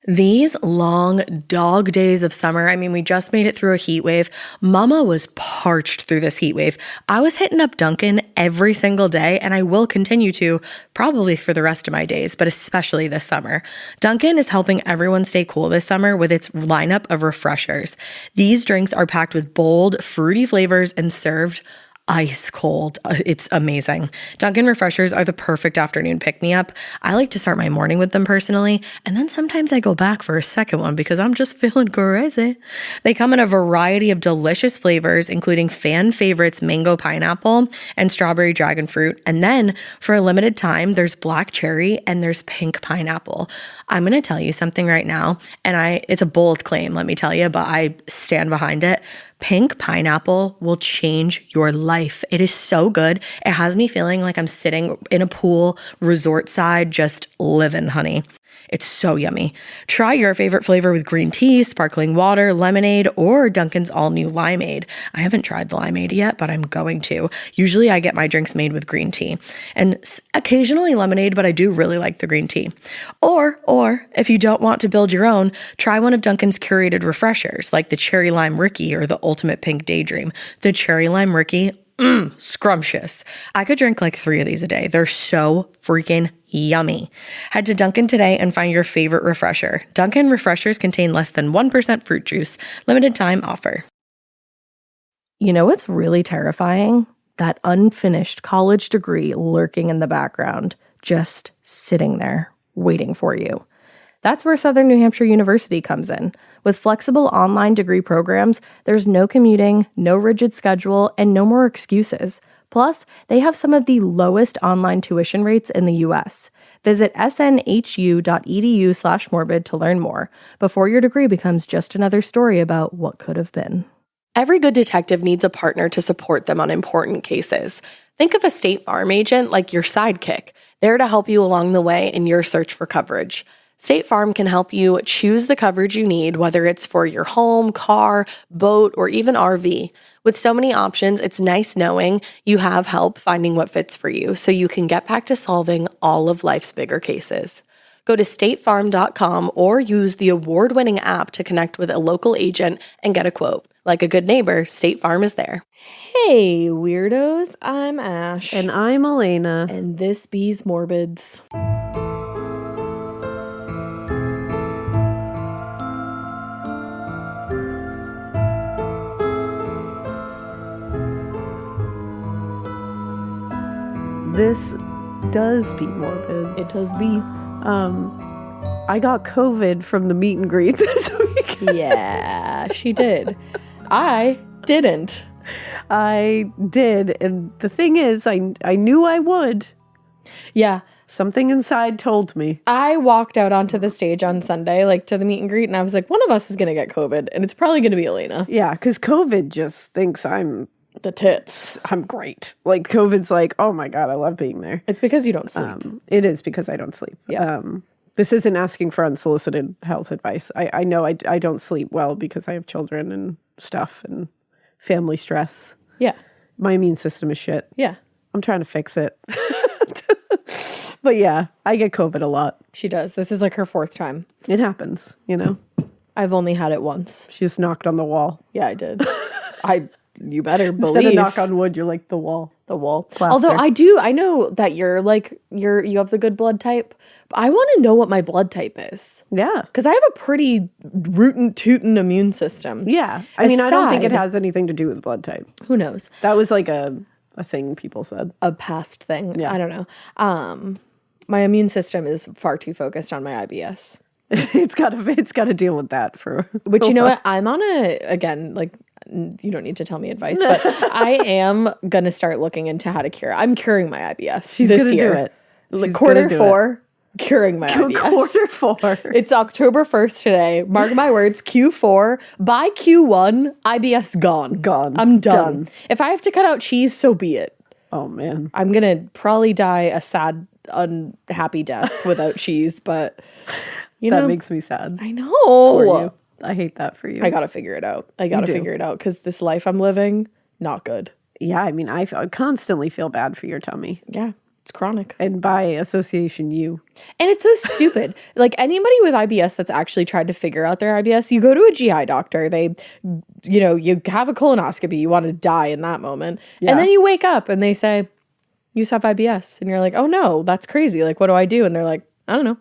These long dog days of summer, I mean, we just made it through a heat wave. Mama was parched through this heat wave. I was hitting up Dunkin' every single day, and I will continue to probably for the rest of my days, but especially this summer. Dunkin' is helping everyone stay cool this summer with its lineup of refreshers. These drinks are packed with bold, fruity flavors and served ice cold. It's amazing. Dunkin' refreshers are the perfect afternoon pick-me-up. I like to start my morning with them personally, and then sometimes I go back for a second one because I'm just feeling crazy. They come in a variety of delicious flavors, including fan favorites mango pineapple and strawberry dragon fruit. And then for a limited time, there's black cherry and there's pink pineapple. I'm going to tell you something right now, and it's a bold claim, let me tell you, but I stand behind it. Pink pineapple will change your life. It is so good. It has me feeling like I'm sitting in a pool, resort side, just living, honey. It's so yummy. Try your favorite flavor with green tea, sparkling water, lemonade, or Dunkin's all-new limeade. I haven't tried the limeade yet, but I'm going to. Usually I get my drinks made with green tea and occasionally lemonade, but I do really like the green tea. Or if you don't want to build your own, try one of Dunkin's curated refreshers like the Cherry Lime Ricky or the Ultimate Pink Daydream. The Cherry Lime Ricky, scrumptious. I could drink like 3 of these a day. They're so freaking yummy. Head to Dunkin' today and find your favorite refresher. Dunkin' refreshers contain less than 1% fruit juice. Limited time offer. You know what's really terrifying? That unfinished college degree lurking in the background, just sitting there waiting for you. That's where Southern New Hampshire University comes in. With flexible online degree programs, there's no commuting, no rigid schedule, and no more excuses. Plus, they have some of the lowest online tuition rates in the U.S. Visit snhu.edu/morbid to learn more before your degree becomes just another story about what could have been. Every good detective needs a partner to support them on important cases. Think of a State Farm agent like your sidekick, there to help you along the way in your search for coverage. State Farm can help you choose the coverage you need, whether it's for your home, car, boat, or even RV. With so many options, it's nice knowing you have help finding what fits for you so you can get back to solving all of life's bigger cases. Go to statefarm.com or use the award-winning app to connect with a local agent and get a quote. Like a good neighbor, State Farm is there. Hey, weirdos. I'm Ash. And I'm Elena. And this be's Morbids. This does be morbid. It does be. I got COVID from the meet and greet this week. Yeah, she did. I didn't. I did, and the thing is, I knew I would. Yeah. Something inside told me. I walked out onto the stage on Sunday, like to the meet and greet, and I was like, one of us is going to get COVID, and it's probably going to be Elena. Yeah, because COVID just thinks I'm the tits. I'm great. Like, COVID's like, oh my God, I love being there. It's because you don't sleep. It is because I don't sleep. Yeah. This isn't asking for unsolicited health advice. I know I don't sleep well because I have children and stuff and family stress. Yeah. My immune system is shit. Yeah. I'm trying to fix it. But yeah, I get COVID a lot. She does. This is like her 4th time. It happens, you know? I've only had it once. She just knocked on the wall. Yeah, I did. You better believe. Instead of knock on wood, you're like the wall. The wall. Plaster. Although I know that you're you have the good blood type. But I want to know what my blood type is. Yeah. Because I have a pretty rootin' tootin' immune system. Yeah. I mean, I don't think it has anything to do with blood type. Who knows? That was like a thing people said. A past thing. Yeah. I don't know. My immune system is far too focused on my IBS. It's got to deal with that for. Which, you know what? I'm on you don't need to tell me advice, but I am gonna start looking into how to cure. I'm curing my IBS She's this gonna year. Do it. She's Quarter 4, curing my IBS. Quarter 4. It's October 1st today. Mark my words. Q4 by Q1, IBS gone. I'm done. If I have to cut out cheese, so be it. Oh man, I'm gonna probably die a sad, unhappy death without cheese, but that makes me sad. I know. For you. I hate that for you. I gotta figure it out. Because this life I'm living, not good. Yeah, I mean, I constantly feel bad for your tummy. Yeah. It's chronic. And by association, you. And it's so stupid. Like anybody with IBS that's actually tried to figure out their IBS, you go to a GI doctor, they, you know, you have a colonoscopy, you want to die in that moment. Yeah. And then you wake up and they say, you just have IBS. And you're like, oh no, that's crazy. Like, what do I do? And they're like, I don't know.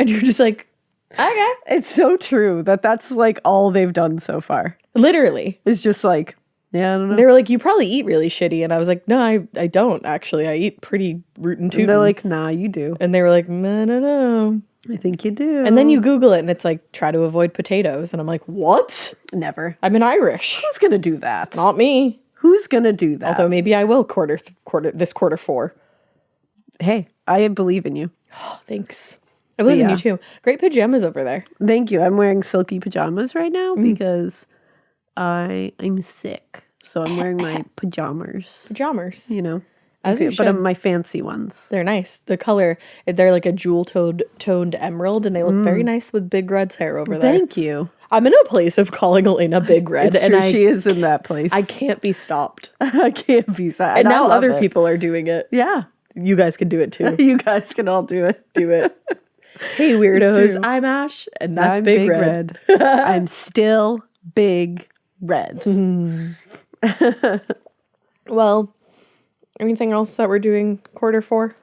And you're just like, okay. It's so true that's like all they've done so far. Literally. It's just like, yeah, I don't know. They were like, you probably eat really shitty. And I was like, no, I don't actually. I eat pretty root and tootin'. They're like, nah, you do. And they were like, no. I think you do. And then you Google it and it's like, try to avoid potatoes. And I'm like, what? Never. I'm an Irish. Who's going to do that? Not me. Who's going to do that? Although maybe I will quarter four. Hey, I believe in you. Oh, thanks. I believe in you too. Great pajamas over there. Thank you. I'm wearing silky pajamas right now because I'm sick. So I'm wearing my pajamas. Pajamas. You know. As you but should. my fancy ones. They're nice. The color, they're like a jewel toned emerald and they look very nice with Big Red's hair over there. Thank you. I'm in a place of calling Elena Big Red It's and true, she is in that place. I can't be stopped. I can't be sad. And now other it. people are doing it. Yeah. You guys can do it too. You guys can all do it. Do it. Hey weirdos, I'm Ash and that's I'm Big Red. I'm still Big Red. Well, anything else that we're doing quarter four?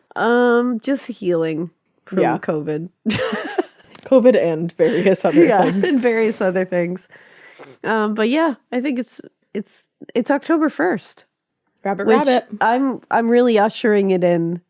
Just healing from COVID. COVID and various other things. And various other things. But yeah, I think it's October 1st. Rabbit. I'm really ushering it in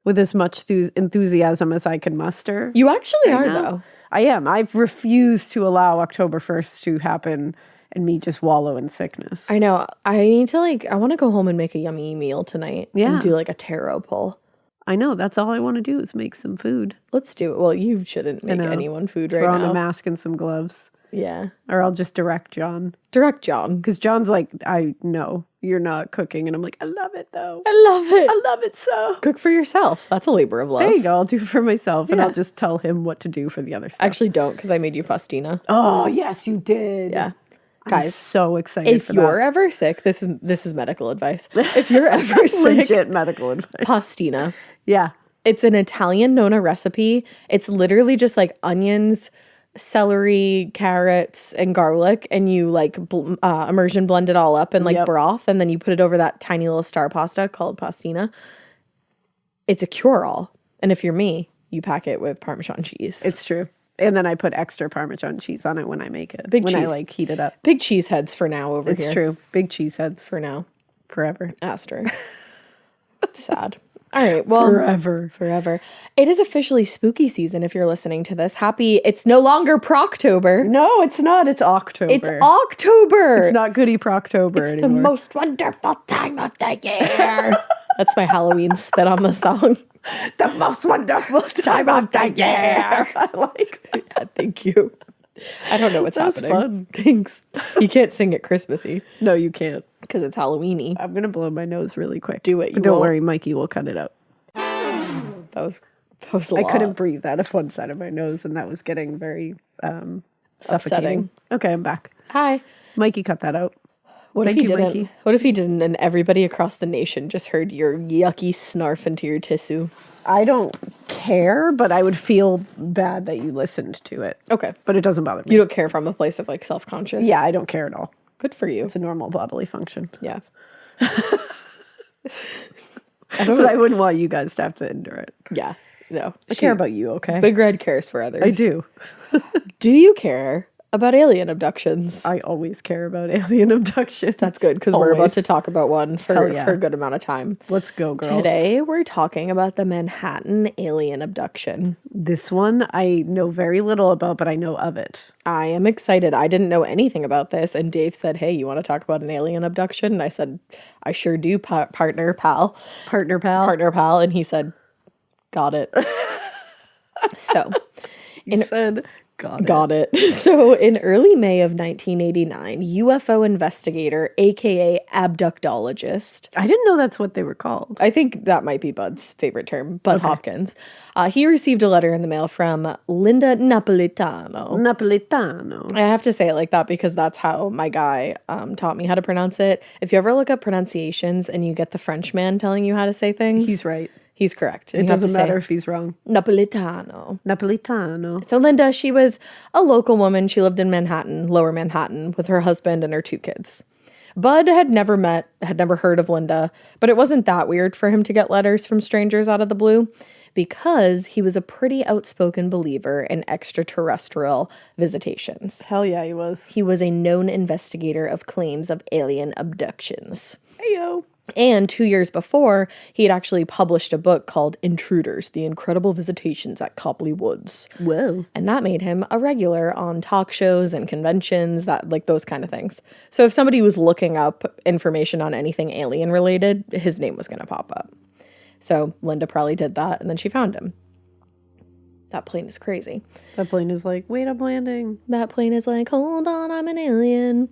with as much enthusiasm as I can muster. You actually are though. I am. I've refused to allow October 1st to happen and me just wallow in sickness. I know. I need to I want to go home and make a yummy meal tonight. Yeah. And do like a tarot pull. I know. That's all I want to do is make some food. Let's do it. Well, you shouldn't make anyone food right Throw now. on a mask and some gloves. Yeah. Or I'll just direct John. Direct John. Because John's like, I know you're not cooking. And I'm like, I love it though. I love it. I love it so. Cook for yourself. That's a labor of love. There you go. I'll do it for myself and Yeah. I'll just tell him what to do for the other stuff. Actually don't because I made you pastina. Oh, yes, you did. Yeah. I'm Guys, so excited if for you're that. ever sick, this is medical advice. If you're ever sick, Legit medical advice. pastina. Yeah. It's an Italian Nona recipe. It's literally just like onions, celery, carrots, and garlic, and you like immersion blend it all up in like broth, and then you put it over that tiny little star pasta called pastina. It's a cure-all. And if you're me, you pack it with Parmesan cheese. It's true. And then I put extra Parmesan cheese on it when I make it. Big when cheese. I like heat it up. Big cheese heads for now over here. It's true. Big cheese heads. For now. Forever. Asterisk. Sad. All right. Well, forever. It is officially spooky season if you're listening to this. It's no longer Proctober. No, it's not. It's October. It's October. It's not Goody Proctober It's anymore. the most wonderful time of the year. That's my Halloween spit on the song. The most wonderful time of the year. I like that. Yeah, thank you. I don't know what's That's happening. fun. Thanks. You can't sing it Christmassy No, you can't. because it's Halloweeny. I'm going to blow my nose really quick. Do it. But don't worry, Mikey will cut it out. That was a lot. I couldn't breathe out of one side of my nose, and that was getting very suffocating. Upsetting. Okay, I'm back. Hi. Mikey, cut that out. What Thank if he you, didn't? Mikey. What if he didn't and everybody across the nation just heard your yucky snarf into your tissue? I don't care, but I would feel bad that you listened to it. Okay. But it doesn't bother me. You don't care from a place of like self-conscious? Yeah, I don't care at all. Good for you. It's a normal bodily function. Yeah. But I wouldn't want you guys to have to endure it. Yeah. No. I care about you, okay? Big Red cares for others. I do. Do you care about alien abductions? I always care about alien abductions. That's good because we're about to talk about one for yeah. a good amount of time. Let's go, girls. Today we're talking about the Manhattan alien abduction. This one I know very little about, but I know of it. I am excited. I didn't know anything about this, and Dave said, "Hey, you want to talk about an alien abduction?" And I said, "I sure do, partner pal." Partner pal. And he said, "Got it." So, He said, Got it. So in early May of 1989, UFO investigator, aka abductologist. I didn't know that's what they were called. I think that might be Bud's favorite term, Budd Hopkins. He received a letter in the mail from Linda Napolitano. Napolitano. I have to say it like that because that's how my guy taught me how to pronounce it. If you ever look up pronunciations and you get the French man telling you how to say things, He's right. he's correct. It doesn't matter if he's wrong. Napolitano. Napolitano. So Linda, she was a local woman. She lived in Manhattan, lower Manhattan, with her husband and her 2 kids. Bud had never heard of Linda, but it wasn't that weird for him to get letters from strangers out of the blue because he was a pretty outspoken believer in extraterrestrial visitations. Hell yeah, he was. He was a known investigator of claims of alien abductions. Heyo. And 2 years before, he had actually published a book called Intruders, The Incredible Visitations at Copley Woods. Whoa. And that made him a regular on talk shows and conventions, those kind of things. So if somebody was looking up information on anything alien related, his name was going to pop up. So Linda probably did that, and then she found him. That plane is crazy. That plane is like, wait, I'm landing. That plane is like, hold on, I'm an alien.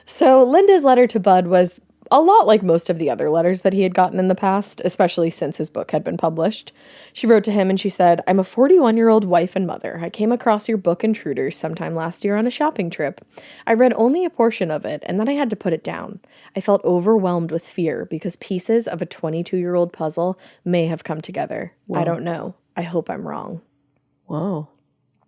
So Linda's letter to Bud was a lot like most of the other letters that he had gotten in the past, especially since his book had been published. She wrote to him and she said, I'm a 41-year-old wife and mother. I came across your book Intruders sometime last year on a shopping trip. I read only a portion of it and then I had to put it down. I felt overwhelmed with fear because pieces of a 22-year-old puzzle may have come together. Whoa. I don't know. I hope I'm wrong. Whoa.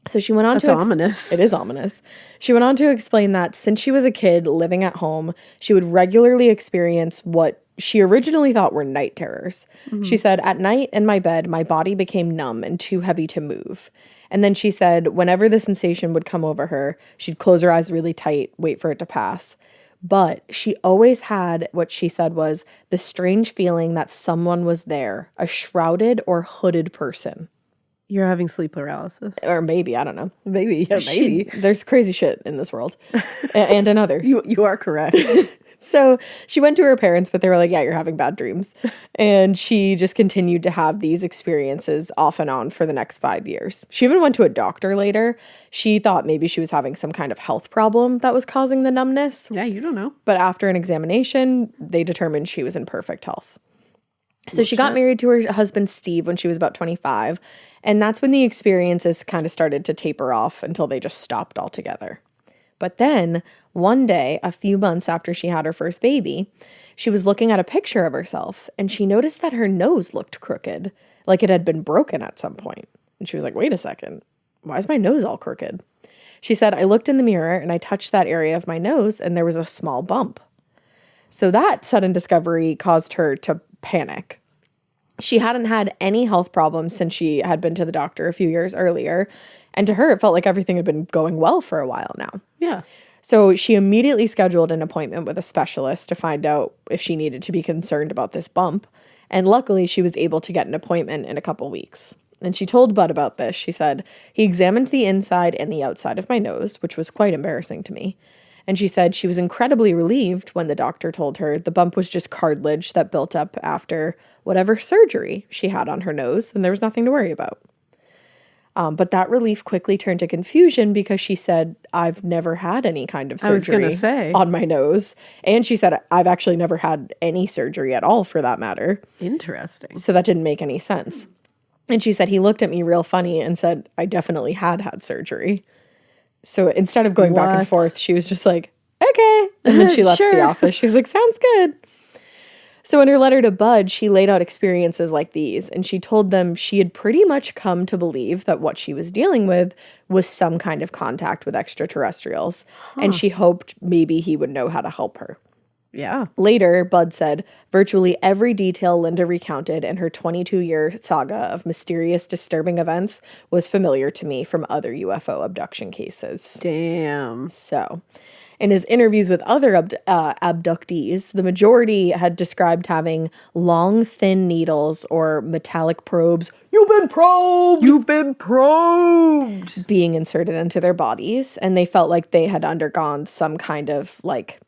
So she went on That's ominous. It is ominous. She went on to explain that since she was a kid living at home, she would regularly experience what she originally thought were night terrors. Mm-hmm. She said, at night in my bed, my body became numb and too heavy to move. And then she said, whenever the sensation would come over her, she'd close her eyes really tight, wait for it to pass. But she always had what she said was the strange feeling that someone was there, a shrouded or hooded person. You're having sleep paralysis. Or maybe, I don't know. Maybe, yeah, maybe. There's crazy shit in this world. And in others. You are correct. So she went to her parents, but they were like, yeah, you're having bad dreams. And she just continued to have these experiences off and on for the next 5 years. She even went to a doctor later. She thought maybe she was having some kind of health problem that was causing the numbness. Yeah, you don't know. But after an examination, they determined she was in perfect health. So she got married to her husband, Steve, when she was about 25. And that's when the experiences kind of started to taper off until they just stopped altogether. But then, one day, a few months after she had her first baby, she was looking at a picture of herself, and she noticed that her nose looked crooked, like it had been broken at some point. And she was like, wait a second, why is my nose all crooked? She said, I looked in the mirror, and I touched that area of my nose, and there was a small bump. So that sudden discovery caused her to panic. She hadn't had any health problems since she had been to the doctor a few years earlier. And to her, it felt like everything had been going well for a while now. Yeah. So she immediately scheduled an appointment with a specialist to find out if she needed to be concerned about this bump. And luckily, she was able to get an appointment in a couple weeks. And she told Bud about this. She said, he examined the inside and the outside of my nose, which was quite embarrassing to me. And she said she was incredibly relieved when the doctor told her the bump was just cartilage that built up after whatever surgery she had on her nose, and there was nothing to worry about. But that relief quickly turned to confusion because she said, I've never had any kind of surgery on my nose. And she said, I've actually never had any surgery at all for that matter. Interesting. So that didn't make any sense. And she said, he looked at me real funny and said, I definitely had surgery. So instead of going back and forth, she was just like, okay. And then she left the office. She was like, sounds good. So in her letter to Bud, she laid out experiences like these, and she told them she had pretty much come to believe that what she was dealing with was some kind of contact with extraterrestrials, and she hoped maybe he would know how to help her. Yeah. Later, Bud said, virtually every detail Linda recounted in her 22-year saga of mysterious, disturbing events was familiar to me from other UFO abduction cases. Damn. So, in his interviews with other abductees, the majority had described having long, thin needles or metallic probes. You've been probed! You've been probed! Being inserted into their bodies, and they felt like they had undergone some kind of, like,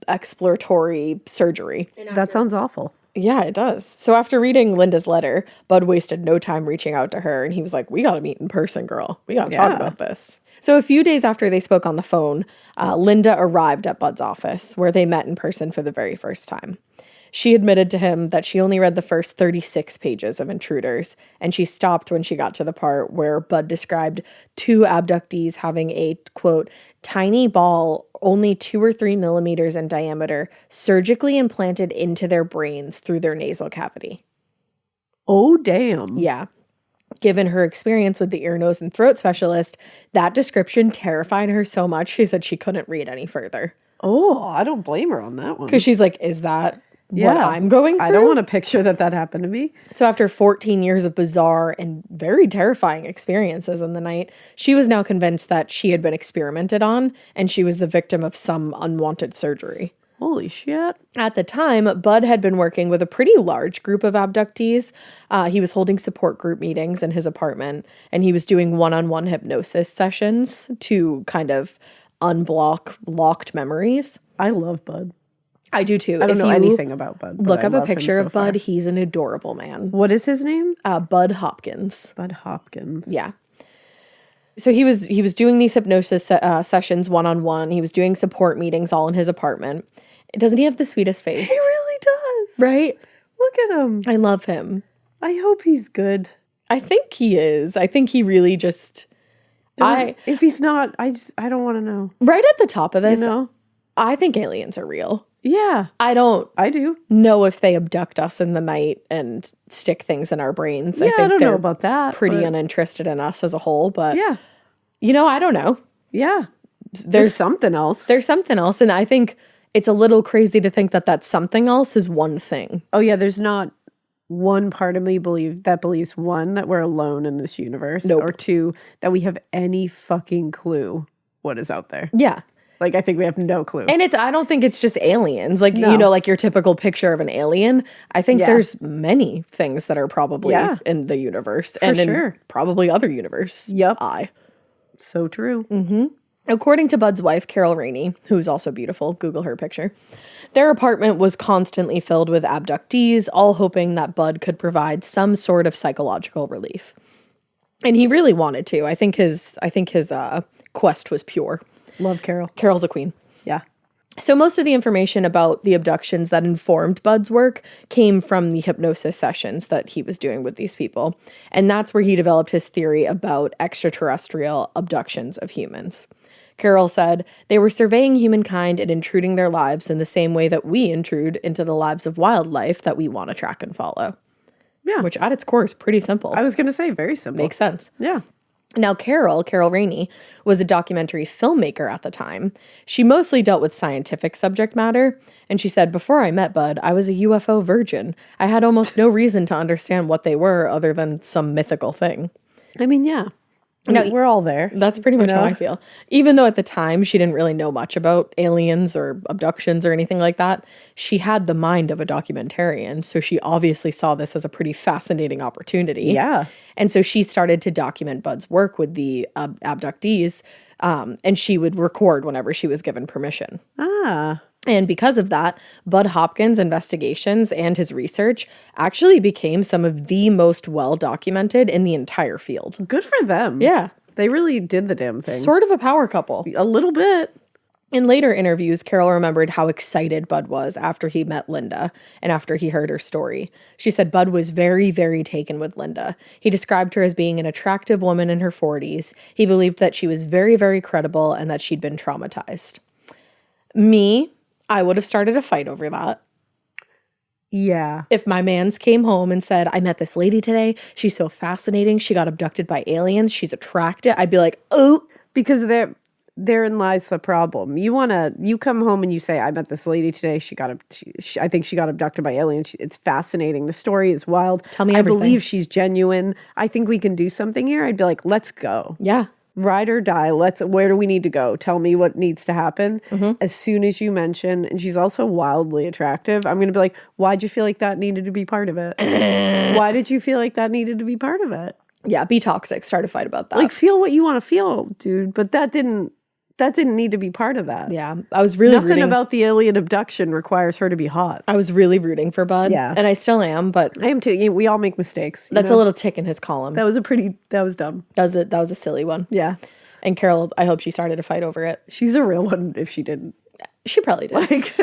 exploratory surgery. That sounds awful. Yeah, it does. So after reading Linda's letter, Bud wasted no time reaching out to her, and he was like, we got to meet in person, girl. We got to talk about this. So a few days after they spoke on the phone, Linda arrived at Bud's office, where they met in person for the very first time. She admitted to him that she only read the first 36 pages of Intruders, and she stopped when she got to the part where Bud described two abductees having a, quote, tiny ball only 2 or 3 millimeters in diameter surgically implanted into their brains through their nasal cavity. Oh, damn. Yeah. Given her experience with the ear, nose, and throat specialist, that description terrified her so much she said she couldn't read any further. Oh, I don't blame her on that one. Because she's like, is that what I'm going through? I don't want to picture that happened to me. So after 14 years of bizarre and very terrifying experiences in the night, she was now convinced that she had been experimented on and she was the victim of some unwanted surgery. Holy shit. At the time, Bud had been working with a pretty large group of abductees. He was holding support group meetings in his apartment, and he was doing one-on-one hypnosis sessions to kind of unblock locked memories. I love Bud. I do too. I don't know anything about Bud. Look up a picture of Bud. He's an adorable man. What is his name? Budd Hopkins. Budd Hopkins. Yeah. So he was doing these hypnosis sessions one-on-one. He was doing support meetings all in his apartment. Doesn't he have the sweetest face? He really does. Right? Look at him. I love him. I hope he's good. I think he is. I think he really just... If he's not, I don't want to know. Right at the top of this, You know? I think aliens are real. Yeah. I do. know if they abduct us in the night and stick things in our brains. Yeah, I think I don't they're know about that. pretty uninterested in us as a whole, but Yeah. I don't know. Yeah. There's something else. There's something else, and I think it's a little crazy to think that something else is one thing. Oh yeah, there's not one part of me believes one, that we're alone in this universe, Nope. or two, that we have any fucking clue what is out there. Yeah. Like, I think we have no clue. And I don't think it's just aliens. Like, No. like your typical picture of an alien. I think Yeah. there's many things that are probably Yeah. in the universe and in sure. probably other universe. Yep. I. So true. According to Bud's wife, Carol Rainey, who's also beautiful, Google her picture, their apartment was constantly filled with abductees, all hoping that Bud could provide some sort of psychological relief. And he really wanted to. I think his quest was pure. Love Carol. Carol's a queen. Yeah. So most of the information about the abductions that informed Bud's work came from the hypnosis sessions that he was doing with these people. And that's where he developed his theory about extraterrestrial abductions of humans. Carol said, they were surveying humankind and intruding their lives in the same way that we intrude into the lives of wildlife that we want to track and follow. Yeah. Which at its core is pretty simple. I was going to say very simple. Makes sense. Yeah. Now, Carol Rainey, was a documentary filmmaker at the time. She mostly dealt with scientific subject matter, and she said, before I met Bud, I was a UFO virgin. I had almost no reason to understand what they were other than some mythical thing. I mean, yeah. No, we're all there. That's pretty much how I feel. Even though at the time she didn't really know much about aliens or abductions or anything like that, she had the mind of a documentarian. So she obviously saw this as a pretty fascinating opportunity. Yeah. And so she started to document Bud's work with the abductees, and she would record whenever she was given permission. Ah. And because of that, Budd Hopkins' investigations and his research actually became some of the most well-documented in the entire field. Good for them. Yeah. They really did the damn thing. Sort of a power couple. A little bit. In later interviews, Carol remembered how excited Bud was after he met Linda and after he heard her story. She said Bud was very, very taken with Linda. He described her as being an attractive woman in her 40s. He believed that she was very, very credible and that she'd been traumatized. I would have started a fight over that. Yeah. If my mans came home and said, I met this lady today. She's so fascinating. She got abducted by aliens. She's attracted. I'd be like, oh. Because therein lies the problem. You come home and you say, I met this lady today. I think she got abducted by aliens. It's fascinating. The story is wild. Tell me everything. I believe she's genuine. I think we can do something here. I'd be like, let's go. Yeah. Ride or die. Where do we need to go? Tell me what needs to happen. As soon as you mention, and she's also wildly attractive, I'm going to be like, why'd you feel like that needed to be part of it? Why did you feel like that needed to be part of it? Yeah, be toxic. Start a fight about that. Like, feel what you want to feel, dude. But that didn't That didn't need to be part of that. Yeah, I was really Nothing rooting. about the alien abduction requires her to be hot. I was really rooting for Budd. Yeah. And I still am, but I am too. We all make mistakes. that's a little tick in his column. That was dumb. That was a silly one. Yeah. And Carol, I hope she started a fight over it. She's a real one if she didn't. She probably did. Like,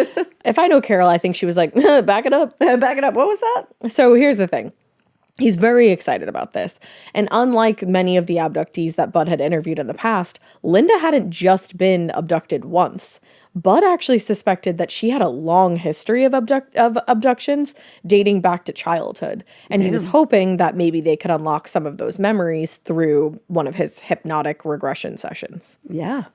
If I know Carol, I think she was like, back it up. back it up. What was that? So here's the thing. He's very excited about this. And unlike many of the abductees that Budd had interviewed in the past, Linda hadn't just been abducted once. Budd actually suspected that she had a long history of abductions dating back to childhood. And he was hoping that maybe they could unlock some of those memories through one of his hypnotic regression sessions. Yeah.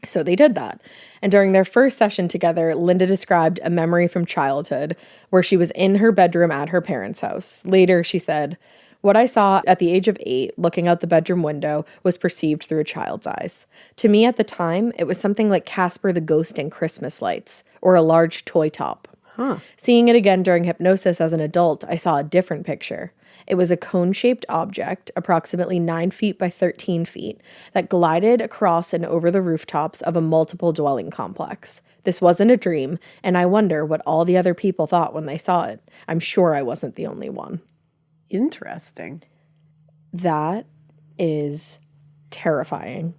So they did that. And during their first session together, Linda described a memory from childhood where she was in her bedroom at her parents' house. Later, she said, "What I saw at the age of 8, looking out the bedroom window, was perceived through a child's eyes. To me at the time, it was something like Casper the Ghost in Christmas lights, or a large toy top. Seeing it again during hypnosis as an adult, I saw a different picture. It was a cone-shaped object, approximately 9 feet by 13 feet, that glided across and over the rooftops of a multiple dwelling complex. This wasn't a dream, and I wonder what all the other people thought when they saw it. I'm sure I wasn't the only one." Interesting. That is terrifying.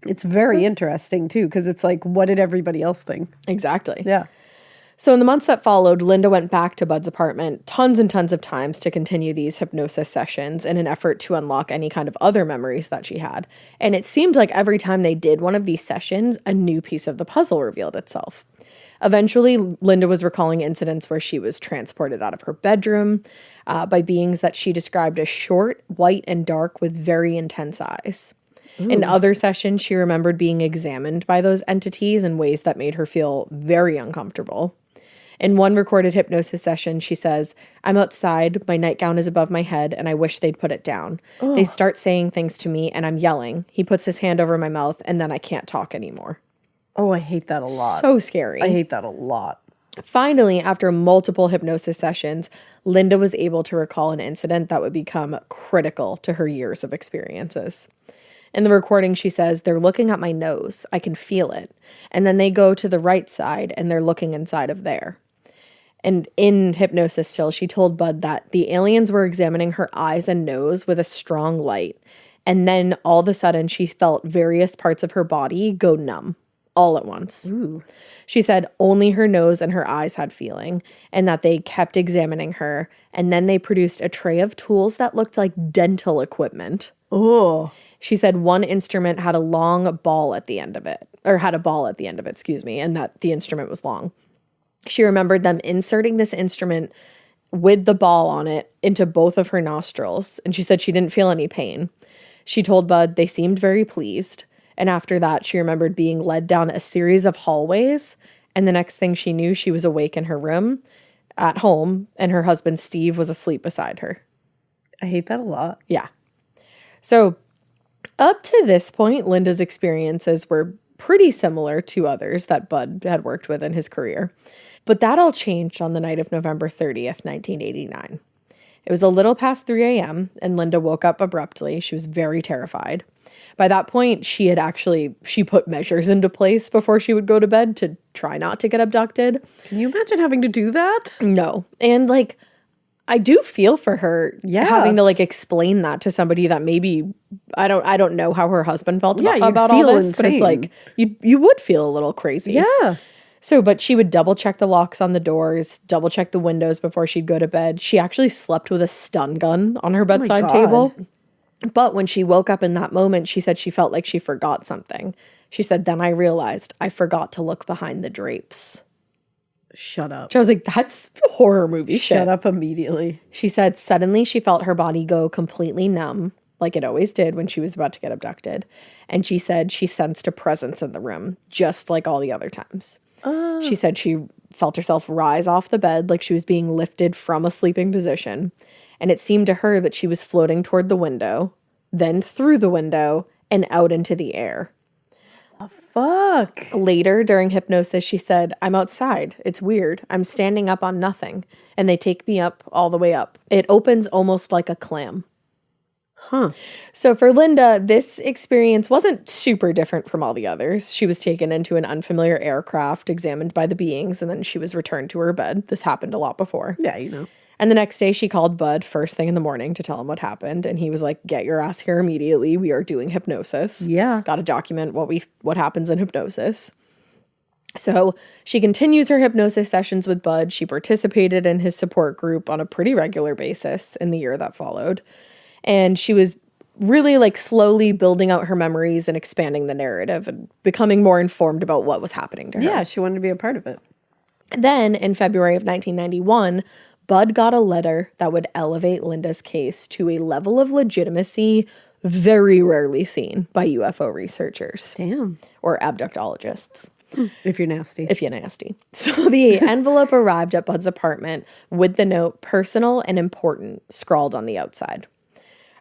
It's very interesting, too, because it's like, what did everybody else think? Exactly. Yeah. So in the months that followed, Linda went back to Budd's apartment tons and tons of times to continue these hypnosis sessions in an effort to unlock any kind of other memories that she had. And it seemed like every time they did one of these sessions, a new piece of the puzzle revealed itself. Eventually, Linda was recalling incidents where she was transported out of her bedroom by beings that she described as short, white, and dark with very intense eyes. In other sessions, she remembered being examined by those entities in ways that made her feel very uncomfortable. In one recorded hypnosis session, she says, "I'm outside, my nightgown is above my head, and I wish they'd put it down. They start saying things to me, and I'm yelling. He puts his hand over my mouth, and then I can't talk anymore." Oh, I hate that a lot. So scary. I hate that a lot. Finally, after multiple hypnosis sessions, Linda was able to recall an incident that would become critical to her years of experiences. In the recording, she says, "They're looking at my nose. I can feel it. And then they go to the right side, and they're looking inside of there." And in hypnosis still, she told Budd that the aliens were examining her eyes and nose with a strong light. And then all of a sudden, she felt various parts of her body go numb all at once. Ooh. She said only her nose and her eyes had feeling, and that they kept examining her. And then they produced a tray of tools that looked like dental equipment. Oh. She said one instrument had a long ball at the end of it, or had a ball at the end of it, and that the instrument was long. She remembered them inserting this instrument with the ball on it into both of her nostrils, and she said she didn't feel any pain. She told Budd they seemed very pleased, and after that, she remembered being led down a series of hallways, and the next thing she knew, she was awake in her room at home, and her husband, Steve, was asleep beside her. I hate that a lot. Yeah. So, up to this point, Linda's experiences were pretty similar to others that Budd had worked with in his career. But that all changed on the night of November 30th, 1989. It was a little past 3 a.m., and Linda woke up abruptly. She was very terrified. By that point, she put measures into place before she would go to bed to try not to get abducted. Can you imagine having to do that? No. And, I do feel for her having to, explain that to somebody that maybe, I don't know how her husband felt about all this, insane. but it's like, you would feel a little crazy. Yeah. So, but she would double check the locks on the doors, double check the windows before she'd go to bed. She actually slept with a stun gun on her bedside table. But when she woke up in that moment, she said she felt like she forgot something. She said, "Then I realized I forgot to look behind the drapes." Shut up. So I was like, that's horror movie shit. Shut up immediately. She said suddenly she felt her body go completely numb, like it always did when she was about to get abducted. And she said she sensed a presence in the room, just like all the other times. She said she felt herself rise off the bed like she was being lifted from a sleeping position. And it seemed to her that she was floating toward the window, then through the window, and out into the air. Fuck. Later, during hypnosis, she said, "I'm outside. It's weird. I'm standing up on nothing. And they take me up all the way up. It opens almost like a clam." So for Linda, this experience wasn't super different from all the others. She was taken into an unfamiliar aircraft, examined by the beings, and then she was returned to her bed. This happened a lot before. Yeah, you know. And the next day she called Budd first thing in the morning to tell him what happened. And he was like, get your ass here immediately. We are doing hypnosis. Yeah. Got to document what happens in hypnosis. So she continues her hypnosis sessions with Budd. She participated in his support group on a pretty regular basis in the year that followed. And she was really like slowly building out her memories and expanding the narrative and becoming more informed about what was happening to her. Yeah, she wanted to be a part of it. Then in February of 1991, Budd got a letter that would elevate Linda's case to a level of legitimacy very rarely seen by UFO researchers. Damn. Or abductologists. If you're nasty. If you're nasty. So the envelope arrived at Budd's apartment with the note, personal and important, scrawled on the outside.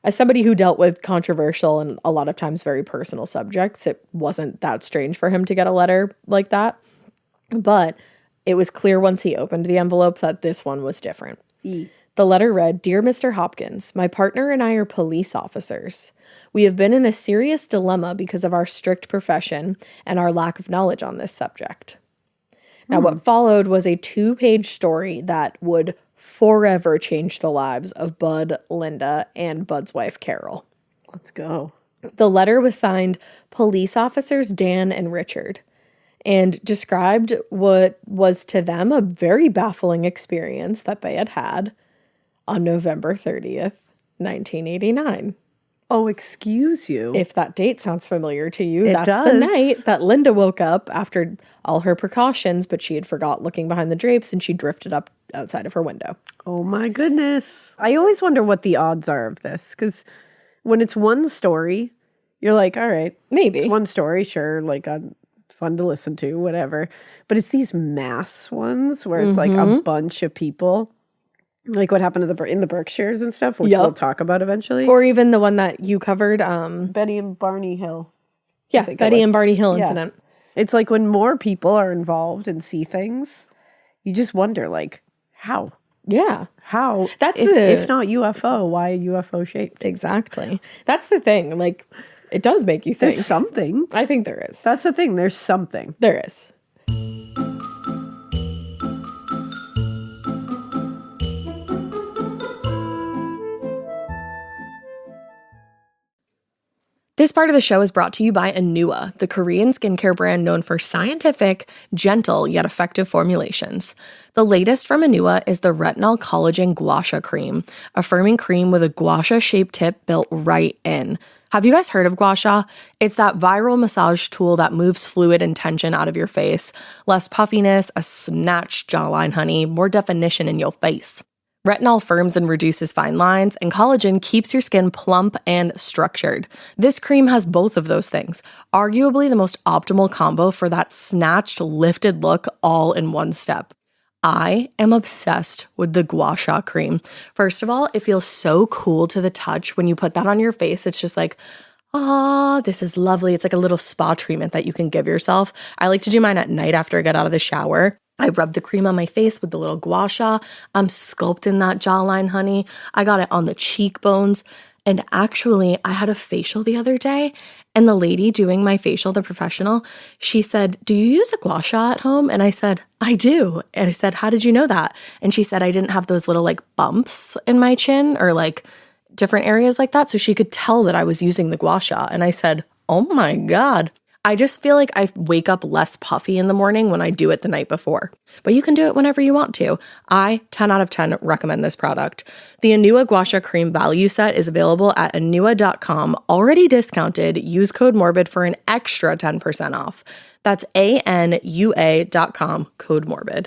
As somebody who dealt with controversial and a lot of times very personal subjects, it wasn't that strange for him to get a letter like that. But it was clear once he opened the envelope that this one was different. The letter read, Dear Mr. Hopkins, my partner and I are police officers. We have been in a serious dilemma because of our strict profession and our lack of knowledge on this subject. Now, what followed was a 2-page story that would forever change the lives of Budd, Linda, and Budd's wife, Carol. Let's go. The letter was signed Police Officers Dan and Richard and described what was to them a very baffling experience that they had on November 30th, 1989. Oh, excuse you. If that date sounds familiar to you, It that's does. the night that Linda woke up after all her precautions, but she had forgot looking behind the drapes and she drifted up outside of her window. Oh my goodness. I always wonder what the odds are of this, because when it's one story, you're like, all right, Maybe. it's one story, sure, like fun to listen to, whatever. But it's these mass ones where it's like a bunch of people, like what happened to in the Berkshires and stuff, which we'll talk about eventually. Or even the one that you covered. Betty and Barney Hill. Yeah, Betty and Barney Hill incident. It's like when more people are involved and see things, you just wonder, like, how? Yeah. How? That's if not UFO, why a UFO shaped? Exactly. That's the thing. Like, it does make you think. There's something. I think there is. That's the thing. There's something. There is. This part of the show is brought to you by Anua, the Korean skincare brand known for scientific, gentle, yet effective formulations. The latest from Anua is the Retinol Collagen Gua Sha Cream, a firming cream with a gua sha-shaped tip built right in. Have you guys heard of gua sha? It's that viral massage tool that moves fluid and tension out of your face. Less puffiness, a snatched jawline, honey, more definition in your face. Retinol firms and reduces fine lines, and collagen keeps your skin plump and structured. This cream has both of those things, arguably the most optimal combo for that snatched, lifted look all in one step. I am obsessed with the Gua Sha cream. First of all, it feels so cool to the touch. When you put that on your face, it's just like, this is lovely. It's like a little spa treatment that you can give yourself. I like to do mine at night after I get out of the shower. I rub the cream on my face with the little gua sha. I'm sculpting that jawline, honey. I got it on the cheekbones. And actually, I had a facial the other day, and the lady doing my facial, the professional, she said, do you use a gua sha at home? And I said, I do. And I said, how did you know that? And she said, I didn't have those little like bumps in my chin or like different areas like that. So she could tell that I was using the gua sha. And I said, oh my God. I just feel like I wake up less puffy in the morning when I do it the night before. But you can do it whenever you want to. I, 10 out of 10, recommend this product. The Anua Gua Sha Cream Value Set is available at anua.com, already discounted. Use code MORBID for an extra 10% off. That's ANUA.com, code MORBID.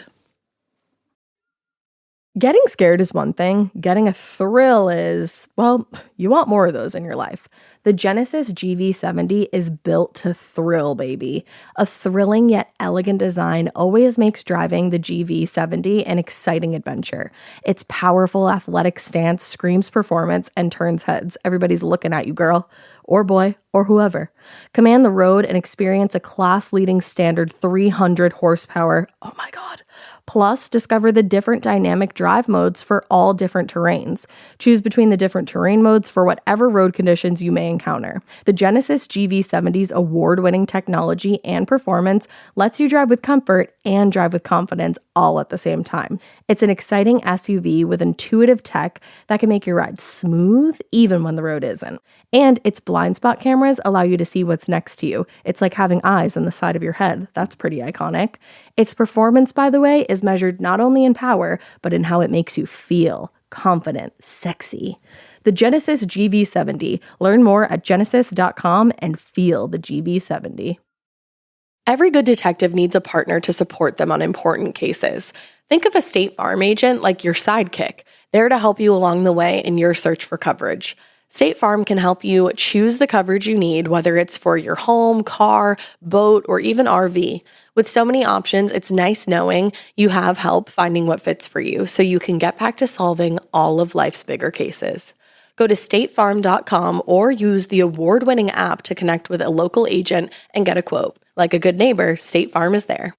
Getting scared is one thing. Getting a thrill is, well, you want more of those in your life. The Genesis GV70 is built to thrill, baby. A thrilling yet elegant design always makes driving the GV70 an exciting adventure. Its powerful athletic stance screams performance and turns heads. Everybody's looking at you, girl. or boy or whoever. Command the road and experience a class-leading standard 300 horsepower. Oh my God. Plus, discover the different dynamic drive modes for all different terrains. Choose between the different terrain modes for whatever road conditions you may encounter. The Genesis GV70's award-winning technology and performance lets you drive with comfort and drive with confidence all at the same time. It's an exciting SUV with intuitive tech that can make your ride smooth even when the road isn't. And its blind spot cameras allow you to see what's next to you. It's like having eyes on the side of your head. That's pretty iconic. Its performance, by the way, is measured not only in power, but in how it makes you feel confident, sexy. The Genesis GV70. Learn more at genesis.com and feel the GV70. Every good detective needs a partner to support them on important cases. Think of a State Farm agent like your sidekick, there to help you along the way in your search for coverage. State Farm can help you choose the coverage you need, whether it's for your home, car, boat, or even RV. With so many options, it's nice knowing you have help finding what fits for you so you can get back to solving all of life's bigger cases. Go to statefarm.com or use the award-winning app to connect with a local agent and get a quote. Like a good neighbor, State Farm is there.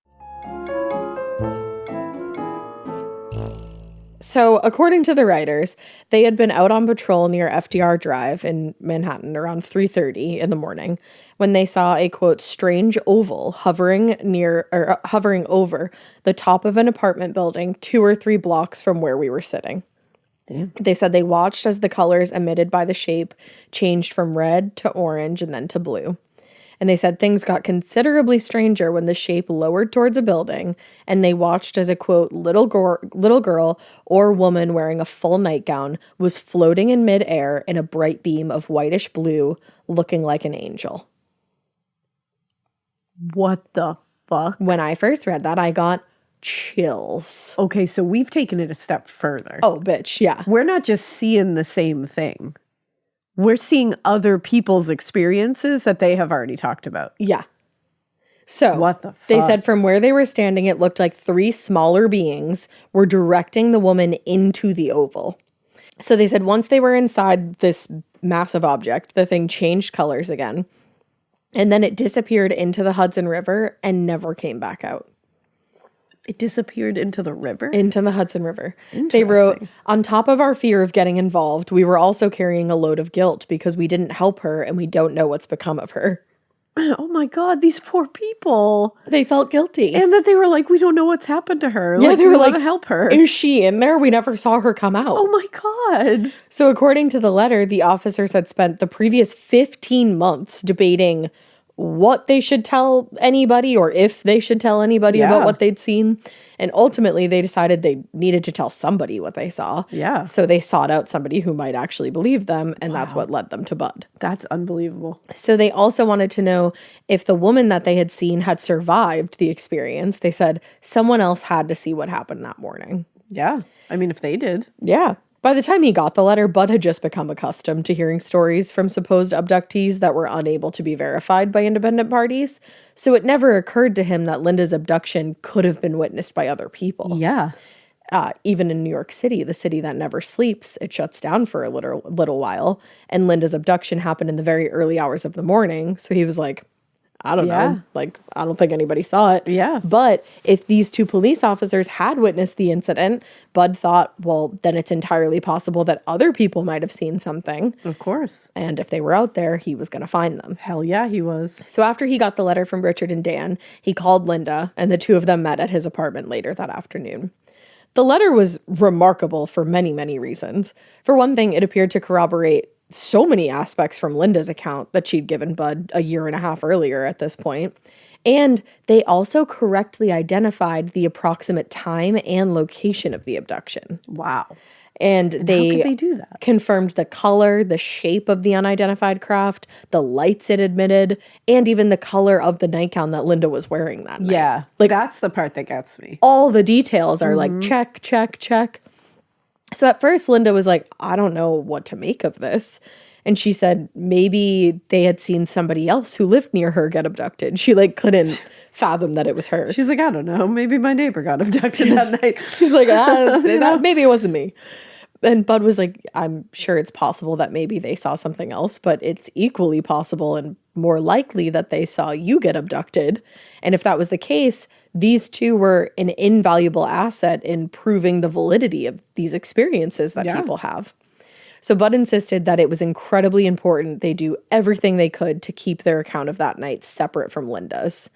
So, according to the writers, they had been out on patrol near FDR Drive in Manhattan around 3:30 in the morning when they saw a, quote, strange oval hovering over the top of an apartment building 2 or 3 blocks from where we were sitting. Damn. They said they watched as the colors emitted by the shape changed from red to orange and then to blue. And they said things got considerably stranger when the shape lowered towards a building, and they watched as a, quote, little girl or woman wearing a full nightgown was floating in midair in a bright beam of whitish blue, looking like an angel. What the fuck? When I first read that, I got chills. Okay, so we've taken it a step further. Oh, bitch, yeah. We're not just seeing the same thing. We're seeing other people's experiences that they have already talked about. Yeah. So, what the fuck? They said from where they were standing, it looked like 3 smaller beings were directing the woman into the oval. So they said once they were inside this massive object, the thing changed colors again. And then it disappeared into the Hudson River and never came back out. It disappeared into the river? Into the Hudson River. They wrote, on top of our fear of getting involved, we were also carrying a load of guilt because we didn't help her and we don't know what's become of her. Oh my God, these poor people. They felt guilty. And that they were like, we don't know what's happened to her. Yeah, like, they were like, to help her. Is she in there? We never saw her come out. Oh my God. So according to the letter, the officers had spent the previous 15 months debating what they should tell anybody or if they should tell anybody about what they'd seen. And ultimately, they decided they needed to tell somebody what they saw. Yeah. So they sought out somebody who might actually believe them, and that's what led them to Budd. That's unbelievable. So they also wanted to know if the woman that they had seen had survived the experience. They said someone else had to see what happened that morning. Yeah. I mean, if they did. Yeah. By the time he got the letter, Budd had just become accustomed to hearing stories from supposed abductees that were unable to be verified by independent parties. So it never occurred to him that Linda's abduction could have been witnessed by other people. Yeah. Even in New York City, the city that never sleeps, it shuts down for a little while. And Linda's abduction happened in the very early hours of the morning. So he was like, I don't know. Like, I don't think anybody saw it. Yeah. But if these 2 police officers had witnessed the incident, Budd thought, well, then it's entirely possible that other people might have seen something. Of course. And if they were out there, he was going to find them. Hell yeah, he was. So after he got the letter from Richard and Dan, he called Linda, and the 2 of them met at his apartment later that afternoon. The letter was remarkable for many, many reasons. For one thing, it appeared to corroborate so many aspects from Linda's account that she'd given Budd a year and a half earlier at this point. And they also correctly identified the approximate time and location of the abduction. Wow. And how could they do that? Confirmed the color, the shape of the unidentified craft, the lights it emitted, and even the color of the nightgown that Linda was wearing that night. Yeah. Like, that's the part that gets me. All the details are like, check, check, check. So at first, Linda was like, I don't know what to make of this. And she said maybe they had seen somebody else who lived near her get abducted. She like couldn't fathom that it was her. She's like, I don't know. Maybe my neighbor got abducted that night. She's like, maybe it wasn't me. And Bud was like, I'm sure it's possible that maybe they saw something else, but it's equally possible and more likely that they saw you get abducted. And if that was the case, these two were an invaluable asset in proving the validity of these experiences that people have. So Bud insisted that it was incredibly important they do everything they could to keep their account of that night separate from Linda's.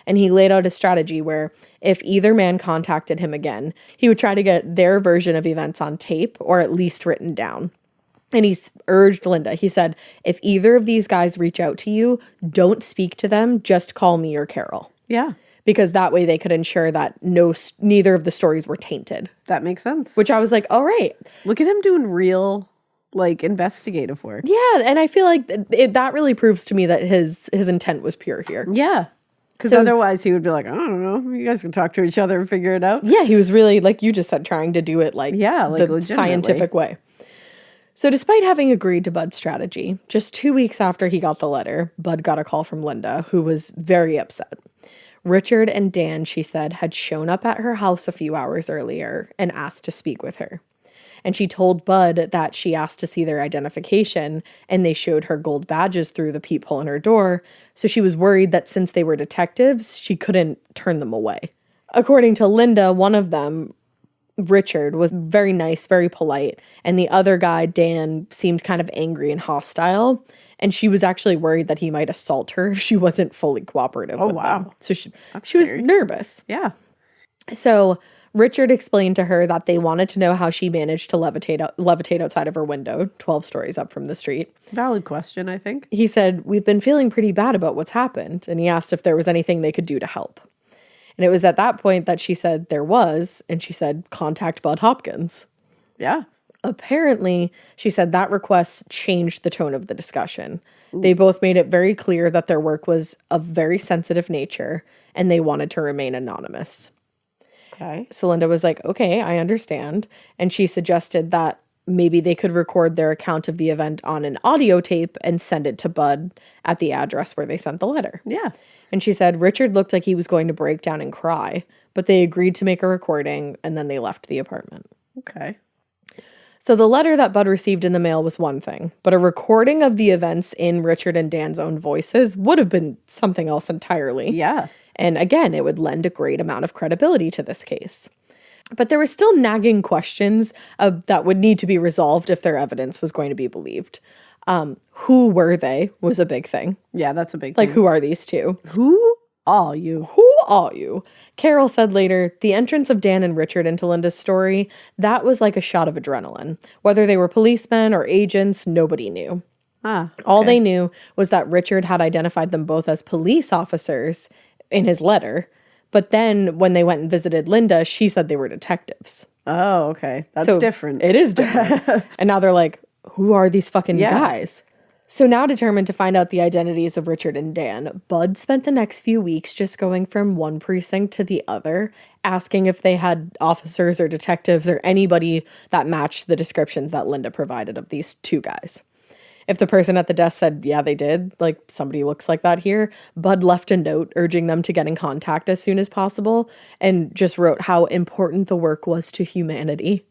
And he laid out a strategy where if either man contacted him again, he would try to get their version of events on tape or at least written down. And he urged Linda, he said, if either of these guys reach out to you, don't speak to them, just call me or Carol. Yeah. Because that way they could ensure that neither of the stories were tainted. That makes sense. Which I was like, all right. Look at him doing real, like, investigative work. Yeah, and I feel like that really proves to me that his intent was pure here. Yeah. Because otherwise he would be like, I don't know, you guys can talk to each other and figure it out. Yeah, he was really, like you just said, trying to do it the scientific way. So despite having agreed to Bud's strategy, just 2 weeks after he got the letter, Bud got a call from Linda, who was very upset. Richard and Dan, she said, had shown up at her house a few hours earlier and asked to speak with her. And she told Bud that she asked to see their identification, and they showed her gold badges through the peephole in her door, so she was worried that since they were detectives, she couldn't turn them away. According to Linda, one of them, Richard, was very nice, very polite, and the other guy, Dan, seemed kind of angry and hostile, and she was actually worried that he might assault her if she wasn't fully cooperative with them. So she was nervous. Yeah. So Richard explained to her that they wanted to know how she managed to levitate outside of her window, 12 stories up from the street. Valid question, I think. He said, we've been feeling pretty bad about what's happened, and he asked if there was anything they could do to help. And it was at that point that she said there was, and she said, contact Budd Hopkins. Yeah. Apparently, she said that request changed the tone of the discussion. Ooh. They both made it very clear that their work was of very sensitive nature, and they wanted to remain anonymous. Okay. So Linda was like, okay, I understand. And she suggested that maybe they could record their account of the event on an audio tape and send it to Bud at the address where they sent the letter. Yeah. And she said Richard looked like he was going to break down and cry, but they agreed to make a recording, and then they left the apartment. Okay. So the letter that Bud received in the mail was one thing, but a recording of the events in Richard and Dan's own voices would have been something else entirely. Yeah. And again, it would lend a great amount of credibility to this case. But there were still nagging questions that would need to be resolved if their evidence was going to be believed. Who were they was a big thing. Yeah, that's a big thing. Like, who are these two? Who are you? Who are you? Carol said later, the entrance of Dan and Richard into Linda's story, that was like a shot of adrenaline. Whether they were policemen or agents, nobody knew. Okay. All they knew was that Richard had identified them both as police officers in his letter, but then when they went and visited Linda, she said they were detectives. Oh, okay. That's different. It is different. And now they're like, who are these fucking guys? So now determined to find out the identities of Richard and Dan, Bud spent the next few weeks just going from one precinct to the other, asking if they had officers or detectives or anybody that matched the descriptions that Linda provided of these two guys. If the person at the desk said, yeah, they did, like somebody looks like that here, Bud left a note urging them to get in contact as soon as possible and just wrote how important the work was to humanity.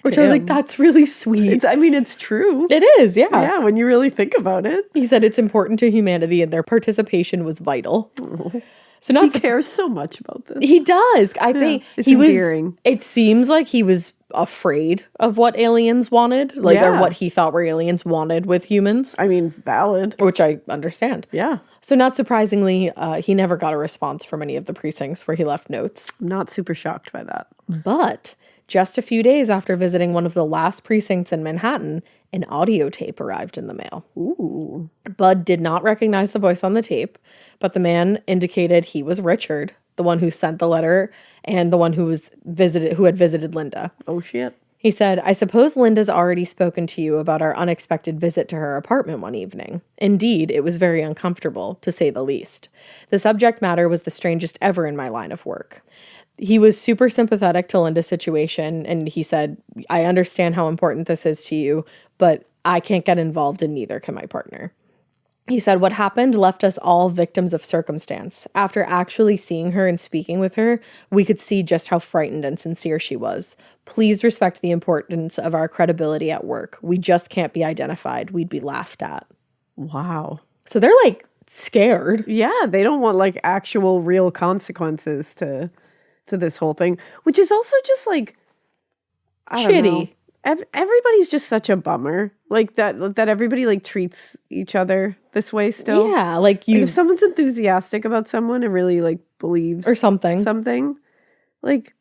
Which I was like, that's really sweet. It's true. It is, yeah. Yeah, when you really think about it. He said it's important to humanity and their participation was vital. Oh. So now he cares so much about this. He does. I think it's he endearing. It seems like he was afraid of what aliens wanted, or what he thought were aliens wanted with humans. Valid. Which I understand. Yeah. So not surprisingly, he never got a response from any of the precincts where he left notes. I'm not super shocked by that. But just a few days after visiting one of the last precincts in Manhattan, an audio tape arrived in the mail. Ooh. Bud did not recognize the voice on the tape, but the man indicated he was Richard, the one who sent the letter and the one who had visited Linda. Oh, shit. He said, I suppose Linda's already spoken to you about our unexpected visit to her apartment one evening. Indeed, it was very uncomfortable, to say the least. The subject matter was the strangest ever in my line of work. He was super sympathetic to Linda's situation, and he said, I understand how important this is to you, but I can't get involved and neither can my partner. He said, what happened left us all victims of circumstance. After actually seeing her and speaking with her, we could see just how frightened and sincere she was. Please respect the importance of our credibility at work. We just can't be identified. We'd be laughed at. Wow. So they're like scared. Yeah, they don't want like actual real consequences to this whole thing, which is also just like I don't know. Shitty. Everybody's just such a bummer. Like that everybody like treats each other this way still. Yeah, like Like, you if someone's enthusiastic about someone and really like believes or something. like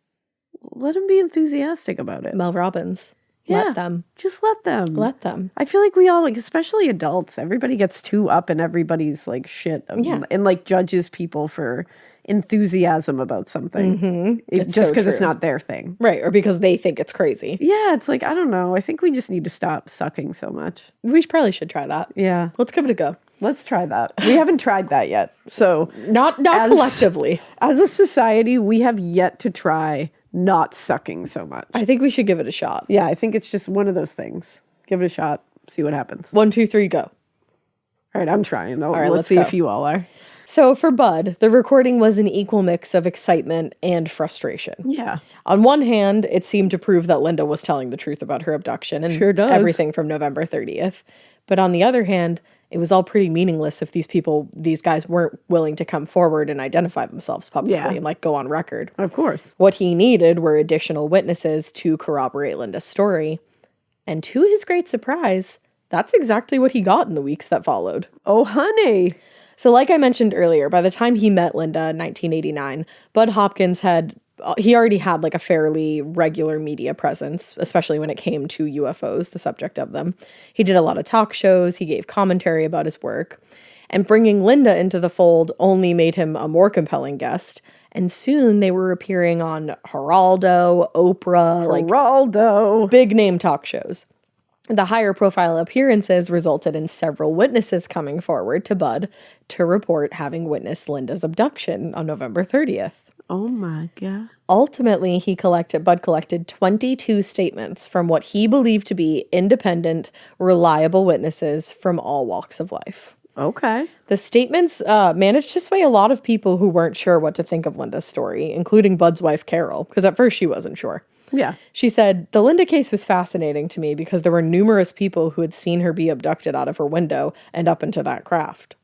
let them be enthusiastic about it. Mel Robbins. Yeah. Let them. Just let them. Let them. I feel like we all like, especially adults, everybody gets too up in everybody's like shit and like judges people for enthusiasm about something just because it's not their thing. Right, or because they think it's crazy. Yeah, it's like, I don't know. I think we just need to stop sucking so much. We probably should try that. Yeah. Let's give it a go. Let's try that. We haven't tried that yet. So Not collectively. as a society, we have yet to try not sucking so much. I think we should give it a shot. Yeah, I think it's just one of those things. Give it a shot. See what happens. 1, 2, 3, go. All right, I'm trying. right, let's let's see go. if you all are. So for Budd, the recording was an equal mix of excitement and frustration. Yeah. On one hand, it seemed to prove that Linda was telling the truth about her abduction and Sure does. everything from November 30th. But on the other hand, it was all pretty meaningless if these guys weren't willing to come forward and identify themselves publicly and like go on record. Of course. What he needed were additional witnesses to corroborate Linda's story. And to his great surprise, that's exactly what he got in the weeks that followed. Oh, honey. So like I mentioned earlier, by the time he met Linda in 1989, Budd Hopkins already had like a fairly regular media presence, especially when it came to UFOs, the subject of them. He did a lot of talk shows, he gave commentary about his work, and bringing Linda into the fold only made him a more compelling guest. And soon they were appearing on Geraldo, Oprah, Geraldo. big name talk shows. The higher profile appearances resulted in several witnesses coming forward to Budd to report having witnessed Linda's abduction on November 30th. Oh my God. Ultimately, Budd collected 22 statements from what he believed to be independent, reliable witnesses from all walks of life. Okay. The statements managed to sway a lot of people who weren't sure what to think of Linda's story, including Budd's wife, Carol, because at first she wasn't sure. Yeah. She said, the Linda case was fascinating to me because there were numerous people who had seen her be abducted out of her window and up into that craft.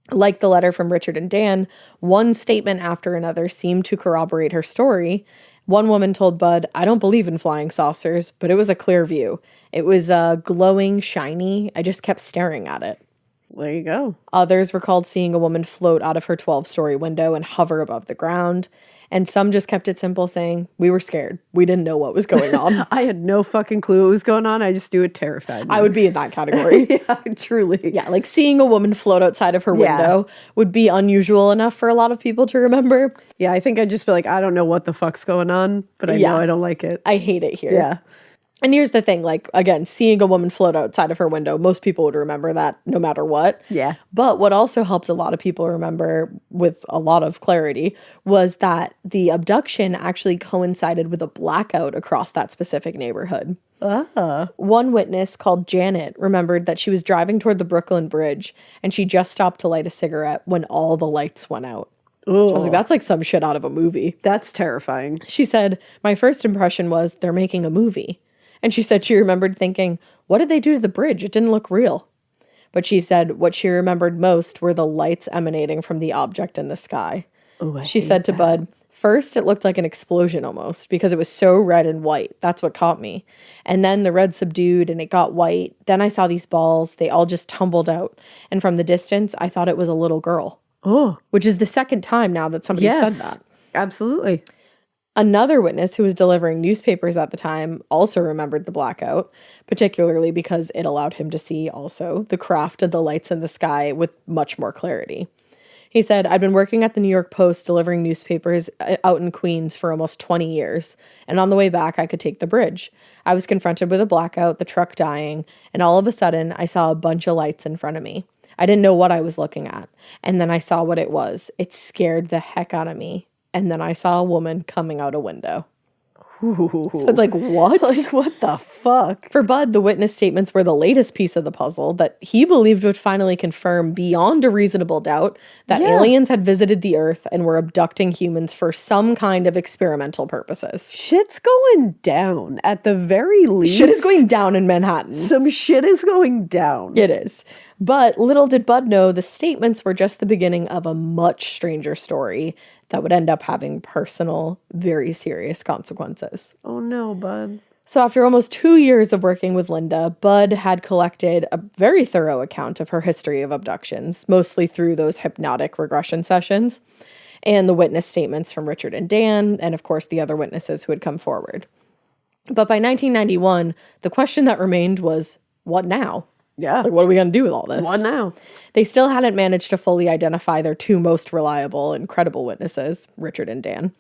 Like the letter from Richard and Dan, one statement after another seemed to corroborate her story. One woman told Budd, I don't believe in flying saucers, but it was a clear view. It was glowing, shiny. I just kept staring at it. There you go. Others recalled seeing a woman float out of her 12-story window and hover above the ground. And some just kept it simple, saying, we were scared. We didn't know what was going on. I had no fucking clue what was going on. I just knew it terrified me. I would be in that category. Yeah, truly. Yeah, like seeing a woman float outside of her window would be unusual enough for a lot of people to remember. Yeah, I think I'd just be like, I don't know what the fuck's going on, but I know I don't like it. I hate it here. Yeah. And here's the thing, like, again, seeing a woman float outside of her window, most people would remember that no matter what. Yeah. But what also helped a lot of people remember with a lot of clarity was that the abduction actually coincided with a blackout across that specific neighborhood. One witness called Janet remembered that she was driving toward the Brooklyn Bridge and she just stopped to light a cigarette when all the lights went out. Ooh. I was like, that's like some shit out of a movie. That's terrifying. She said, my first impression was they're making a movie. And she said she remembered thinking, what did they do to the bridge? It didn't look real. But she said what she remembered most were the lights emanating from the object in the sky. Ooh, She said to Budd, first it looked like an explosion almost because it was so red and white. That's what caught me. And then the red subdued and it got white. Then I saw these balls. They all just tumbled out. And from the distance, I thought it was a little girl. Oh. Which is the second time now that somebody said that. Absolutely. Another witness who was delivering newspapers at the time also remembered the blackout, particularly because it allowed him to see also the craft of the lights in the sky with much more clarity. He said, I'd been working at the New York Post delivering newspapers out in Queens for almost 20 years, and on the way back I could take the bridge. I was confronted with a blackout, the truck dying, and all of a sudden I saw a bunch of lights in front of me. I didn't know what I was looking at, and then I saw what it was. It scared the heck out of me. And then I saw a woman coming out a window. Ooh. So it's like, what? Like, what the fuck? For Budd, the witness statements were the latest piece of the puzzle that he believed would finally confirm beyond a reasonable doubt that aliens had visited the Earth and were abducting humans for some kind of experimental purposes. Shit's going down at the very least. Shit is going down in Manhattan. Some shit is going down. It is. But little did Budd know the statements were just the beginning of a much stranger story that would end up having personal, very serious consequences. Oh no, Bud. So after almost 2 years of working with Linda, Budd had collected a very thorough account of her history of abductions, mostly through those hypnotic regression sessions, and the witness statements from Richard and Dan, and of course the other witnesses who had come forward. But by 1991, the question that remained was, what now? Yeah. Like, what are we going to do with all this? What now? They still hadn't managed to fully identify their two most reliable and credible witnesses, Richard and Dan.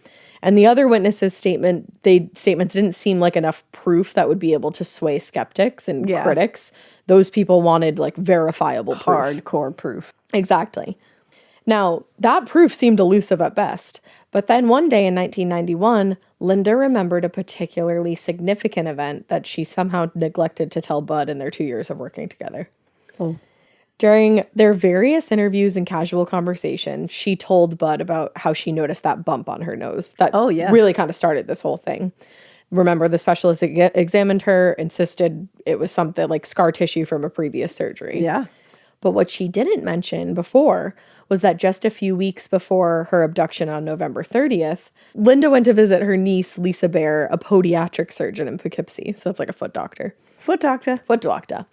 And the other witnesses' statements didn't seem like enough proof that would be able to sway skeptics and critics. Those people wanted like verifiable proof. Hardcore proof. Exactly. Now, that proof seemed elusive at best. But then one day in 1991, Linda remembered a particularly significant event that she somehow neglected to tell Budd in their 2 years of working together. Oh. During their various interviews and casual conversation, she told Budd about how she noticed that bump on her nose. That really kind of started this whole thing. Remember, the specialist examined her, insisted it was something like scar tissue from a previous surgery. Yeah. But what she didn't mention before was that just a few weeks before her abduction on November 30th, Linda went to visit her niece, Lisa Bear, a podiatric surgeon in Poughkeepsie. So that's like a foot doctor. Foot doctor. Foot doctor.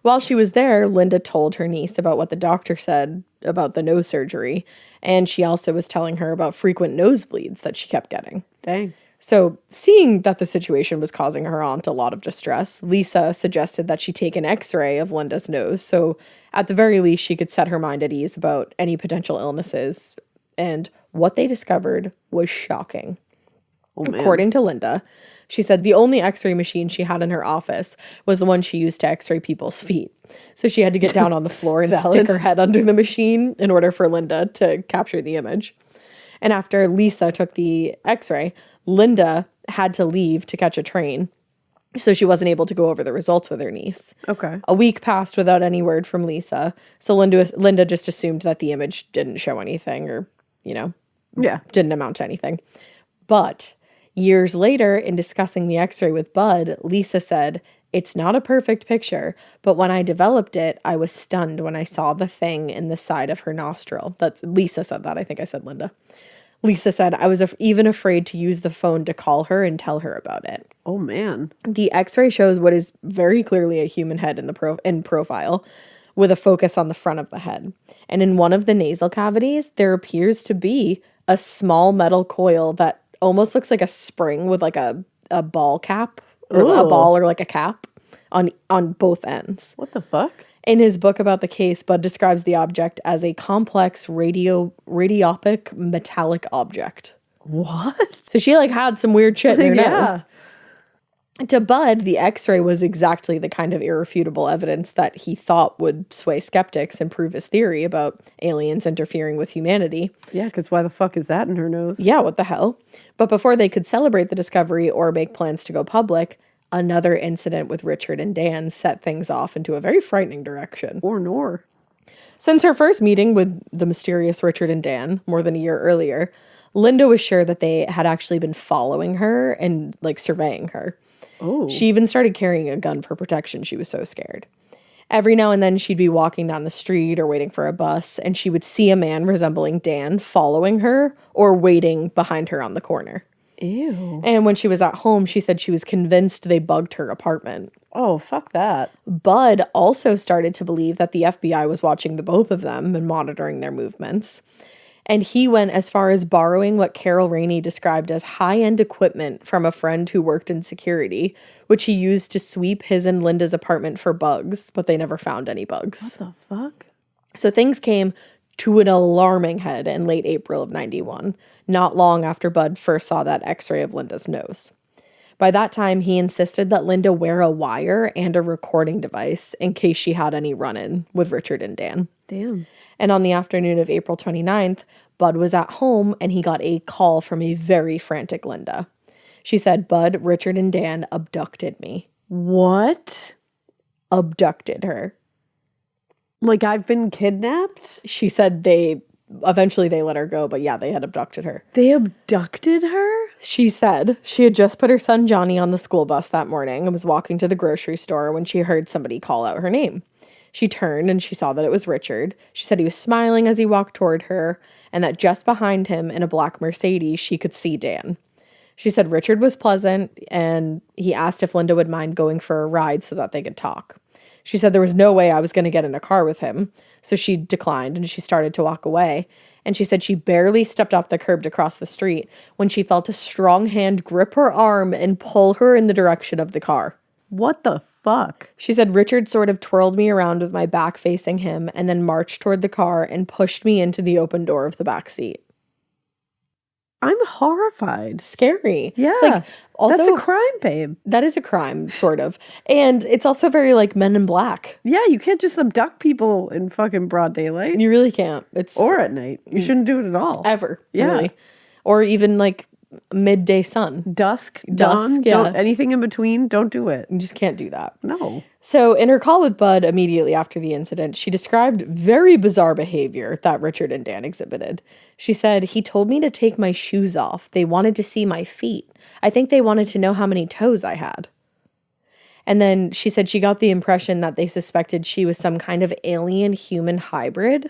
While she was there, Linda told her niece about what the doctor said about the nose surgery. And she also was telling her about frequent nosebleeds that she kept getting. Dang. So, seeing that the situation was causing her aunt a lot of distress, Lisa suggested that she take an x-ray of Linda's nose, so at the very least she could set her mind at ease about any potential illnesses. And what they discovered was shocking. Oh, man. According to Linda, she said the only x-ray machine she had in her office was the one she used to x-ray people's feet. So she had to get down on the floor and stick her head under the machine in order for Linda to capture the image. And after Lisa took the x-ray, Linda had to leave to catch a train, so she wasn't able to go over the results with her niece. Okay. A week passed without any word from Lisa, so Linda just assumed that the image didn't show anything or, didn't amount to anything. But years later, in discussing the x-ray with Budd, Lisa said, "It's not a perfect picture, but when I developed it, I was stunned when I saw the thing in the side of her nostril." That's Lisa said that. I think I said Linda. Lisa said, "I was even afraid to use the phone to call her and tell her about it." Oh, man. The x-ray shows what is very clearly a human head in profile, with a focus on the front of the head. And in one of the nasal cavities, there appears to be a small metal coil that almost looks like a spring with like a ball cap, or a ball or like a cap on both ends. What the fuck? In his book about the case, Budd describes the object as a complex radiopic metallic object. What? So she like had some weird shit in her Yeah. nose. To Budd, the x-ray was exactly the kind of irrefutable evidence that he thought would sway skeptics and prove his theory about aliens interfering with humanity. Yeah, because why the fuck is that in her nose? Yeah, what the hell? But before they could celebrate the discovery or make plans to go public, another incident with Richard and Dan set things off into a very frightening direction. Or nor. Since her first meeting with the mysterious Richard and Dan more than a year earlier, Linda was sure that they had actually been following her and like surveying her. Oh. She even started carrying a gun for protection. She was so scared. Every now and then she'd be walking down the street or waiting for a bus, and she would see a man resembling Dan following her or waiting behind her on the corner. Ew. And when she was at home, she said she was convinced they bugged her apartment. Oh, fuck that. Budd also started to believe that the FBI was watching the both of them and monitoring their movements. And he went as far as borrowing what Carol Rainey described as high-end equipment from a friend who worked in security, which he used to sweep his and Linda's apartment for bugs, but they never found any bugs. What the fuck? So things came to an alarming head in late April of 91, not long after Budd first saw that x-ray of Linda's nose. By that time, he insisted that Linda wear a wire and a recording device in case she had any run-in with Richard and Dan. Damn. And on the afternoon of April 29th, Budd was at home and he got a call from a very frantic Linda. She said, Budd, Richard, and Dan abducted me. What? Abducted her. Like I've been kidnapped? She said eventually they let her go, but yeah, they had abducted her. They abducted her? She said she had just put her son Johnny on the school bus that morning and was walking to the grocery store when she heard somebody call out her name. She turned and she saw that it was Richard. She said he was smiling as he walked toward her and that just behind him in a black Mercedes, she could see Dan. She said Richard was pleasant and he asked if Linda would mind going for a ride so that they could talk. She said there was no way I was going to get in a car with him, so she declined and she started to walk away. And she said she barely stepped off the curb to cross the street when she felt a strong hand grip her arm and pull her in the direction of the car. What the fuck? She said Richard sort of twirled me around with my back facing him and then marched toward the car and pushed me into the open door of the back seat. I'm horrified. Scary. Yeah. It's like, also, that's a crime, babe. That is a crime, sort of. And it's also very like Men in Black. Yeah, you can't just abduct people in fucking broad daylight. You really can't. Or at night. You shouldn't do it at all. Ever. Yeah. Really. Or even like midday sun. Dusk, dawn, yeah. Anything in between, don't do it. You just can't do that. No. So in her call with Budd immediately after the incident, she described very bizarre behavior that Richard and Dan exhibited. She said, he told me to take my shoes off. They wanted to see my feet. I think they wanted to know how many toes I had. And then she said she got the impression that they suspected she was some kind of alien-human hybrid,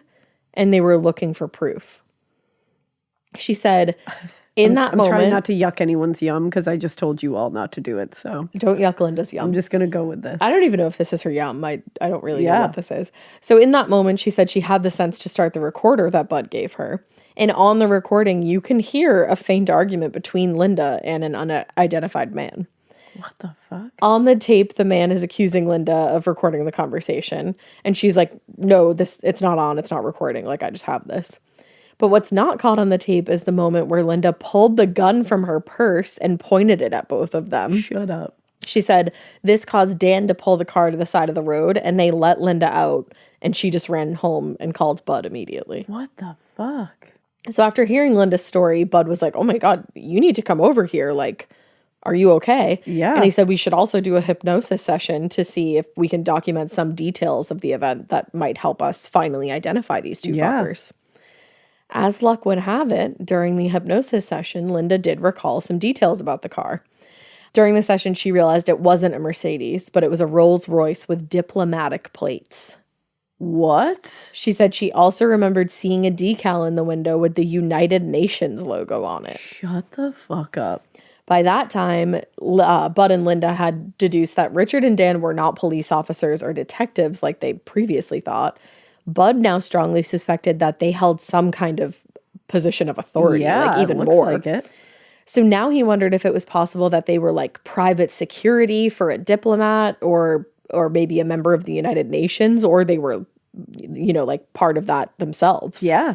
and they were looking for proof. She said, I'm trying not to yuck anyone's yum because I just told you all not to do it. So don't yuck Linda's yum. I'm just going to go with this. I don't even know if this is her yum. I don't really know what this is. So in that moment, she said she had the sense to start the recorder that Budd gave her. And on the recording, you can hear a faint argument between Linda and an unidentified man. What the fuck? On the tape, the man is accusing Linda of recording the conversation. And she's like, no, it's not on. It's not recording. Like, I just have this. But what's not caught on the tape is the moment where Linda pulled the gun from her purse and pointed it at both of them. Shut up. She said this caused Dan to pull the car to the side of the road, and they let Linda out, and she just ran home and called Budd immediately. What the fuck? So after hearing Linda's story, Budd was like, oh my God, you need to come over here. Like, are you okay? Yeah. And he said we should also do a hypnosis session to see if we can document some details of the event that might help us finally identify these two fuckers. As luck would have it, during the hypnosis session, Linda did recall some details about the car. During the session, she realized it wasn't a Mercedes, but it was a Rolls-Royce with diplomatic plates. What? She said she also remembered seeing a decal in the window with the United Nations logo on it. Shut the fuck up. By that time, Budd and Linda had deduced that Richard and Dan were not police officers or detectives like they previously thought. Budd now strongly suspected that they held some kind of position of authority, like even more. Like it. So now he wondered if it was possible that they were like private security for a diplomat or maybe a member of the United Nations, or they were, like part of that themselves. Yeah.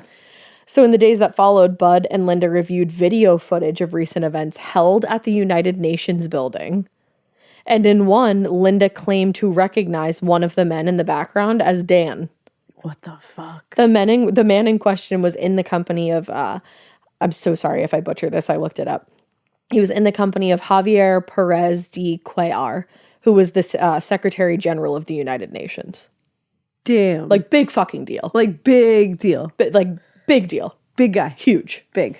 So in the days that followed, Budd and Linda reviewed video footage of recent events held at the United Nations building. And in one, Linda claimed to recognize one of the men in the background as Dan. What the fuck? The man in question was in the company of, I'm so sorry if I butcher this, I looked it up. He was in the company of Javier Perez de Cuellar, who was the Secretary General of the United Nations. Damn. Like, big fucking deal. Like, big deal. Big deal. Big guy. Huge. Big.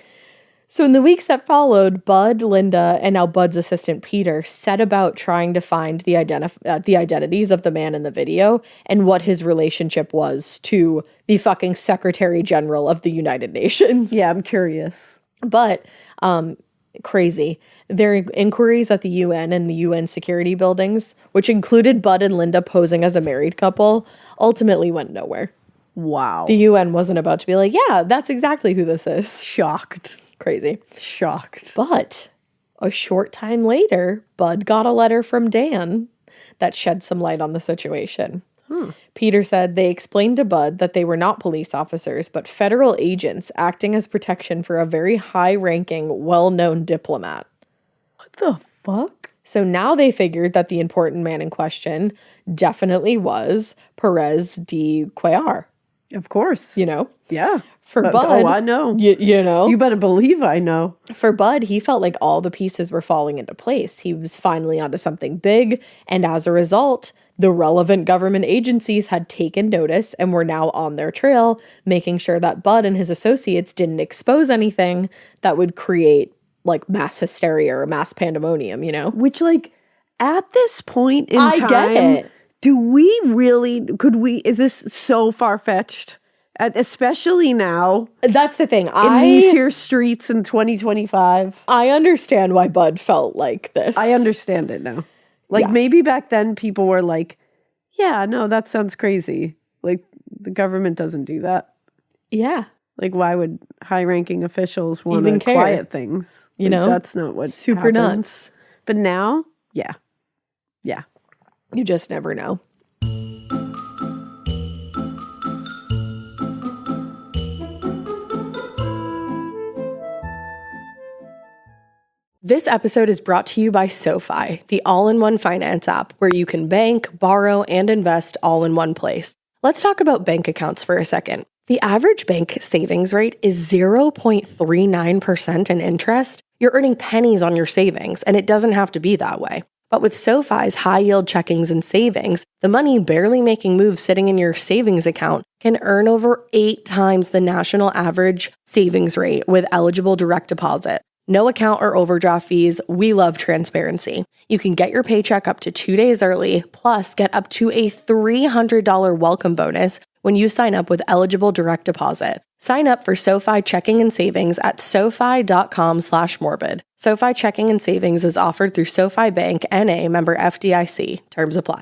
So in the weeks that followed, Budd, Linda, and now Budd's assistant Peter set about trying to find the identities of the man in the video and what his relationship was to the fucking Secretary General of the United Nations. Yeah, I'm curious. But crazy. Their inquiries at the UN and the UN security buildings, which included Budd and Linda posing as a married couple, ultimately went nowhere. Wow. The UN wasn't about to be like, yeah, that's exactly who this is. Shocked. Crazy. Shocked. But a short time later, Budd got a letter from Dan that shed some light on the situation. Peter said they explained to Budd that they were not police officers, but federal agents acting as protection for a very high-ranking, well-known diplomat. What the fuck? So now they figured that the important man in question definitely was Perez de Cuellar. Of course. You know? Yeah. For Budd, oh, I know. you know, You better believe I know. for Budd, he felt like all the pieces were falling into place. He was finally onto something big, and as a result, the relevant government agencies had taken notice and were now on their trail, making sure that Budd and his associates didn't expose anything that would create like mass hysteria or mass pandemonium, you know? Which, like, at this point in I time, get it. do we really, is this so far-fetched? Especially now, That's the thing. in these here streets in 2025. I understand why Budd felt like this. I understand it now. Like, Yeah. maybe back then people were like, yeah, no, that sounds crazy. Like, the government doesn't do that. Yeah. Like, why would high-ranking officials want Even to care. quiet things? You Like, know? that's not what Super happens. nuts. But now, yeah. Yeah. You just never know. This episode is brought to you by SoFi, the all-in-one finance app where you can bank, borrow, and invest all in one place. Let's talk about bank accounts for a second. The average bank savings rate is 0.39% in interest. You're earning pennies on your savings, and it doesn't have to be that way. But with SoFi's high-yield checkings and savings, the money barely making moves sitting in your savings account can earn over 8 times the national average savings rate with eligible direct deposit. No account or overdraft fees. We love transparency. You can get your paycheck up to 2 days early, plus get up to a $300 welcome bonus when you sign up with eligible direct deposit. Sign up for SoFi checking and savings at SoFi.com/morbid. SoFi checking and savings is offered through SoFi Bank NA, member FDIC. Terms apply.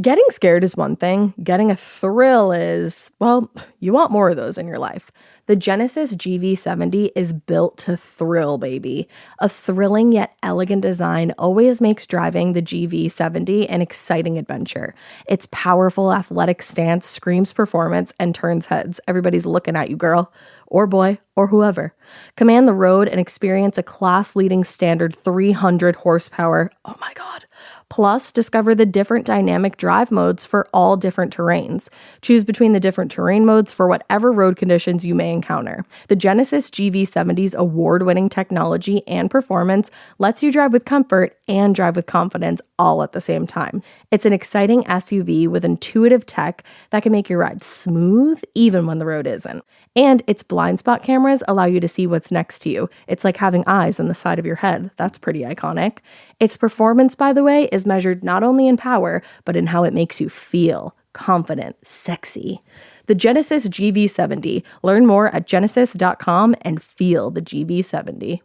Getting scared is one thing. Getting a thrill is, well, you want more of those in your life. The Genesis GV70 is built to thrill, baby. A thrilling yet elegant design always makes driving the GV70 an exciting adventure. Its powerful athletic stance screams performance and turns heads. Everybody's looking at you, girl, or boy, or whoever. Command the road and experience a class-leading standard 300 horsepower. Oh my God. Plus, discover the different dynamic drive modes for all different terrains. Choose between the different terrain modes for whatever road conditions you may encounter. The Genesis GV70's award-winning technology and performance lets you drive with comfort and drive with confidence all at the same time. It's an exciting SUV with intuitive tech that can make your ride smooth even when the road isn't. And its blind spot cameras allow you to see what's next to you. It's like having eyes on the side of your head. That's pretty iconic. Its performance, by the way, is measured not only in power, but in how it makes you feel confident, sexy. The Genesis GV70. Learn more at genesis.com and feel the GV70.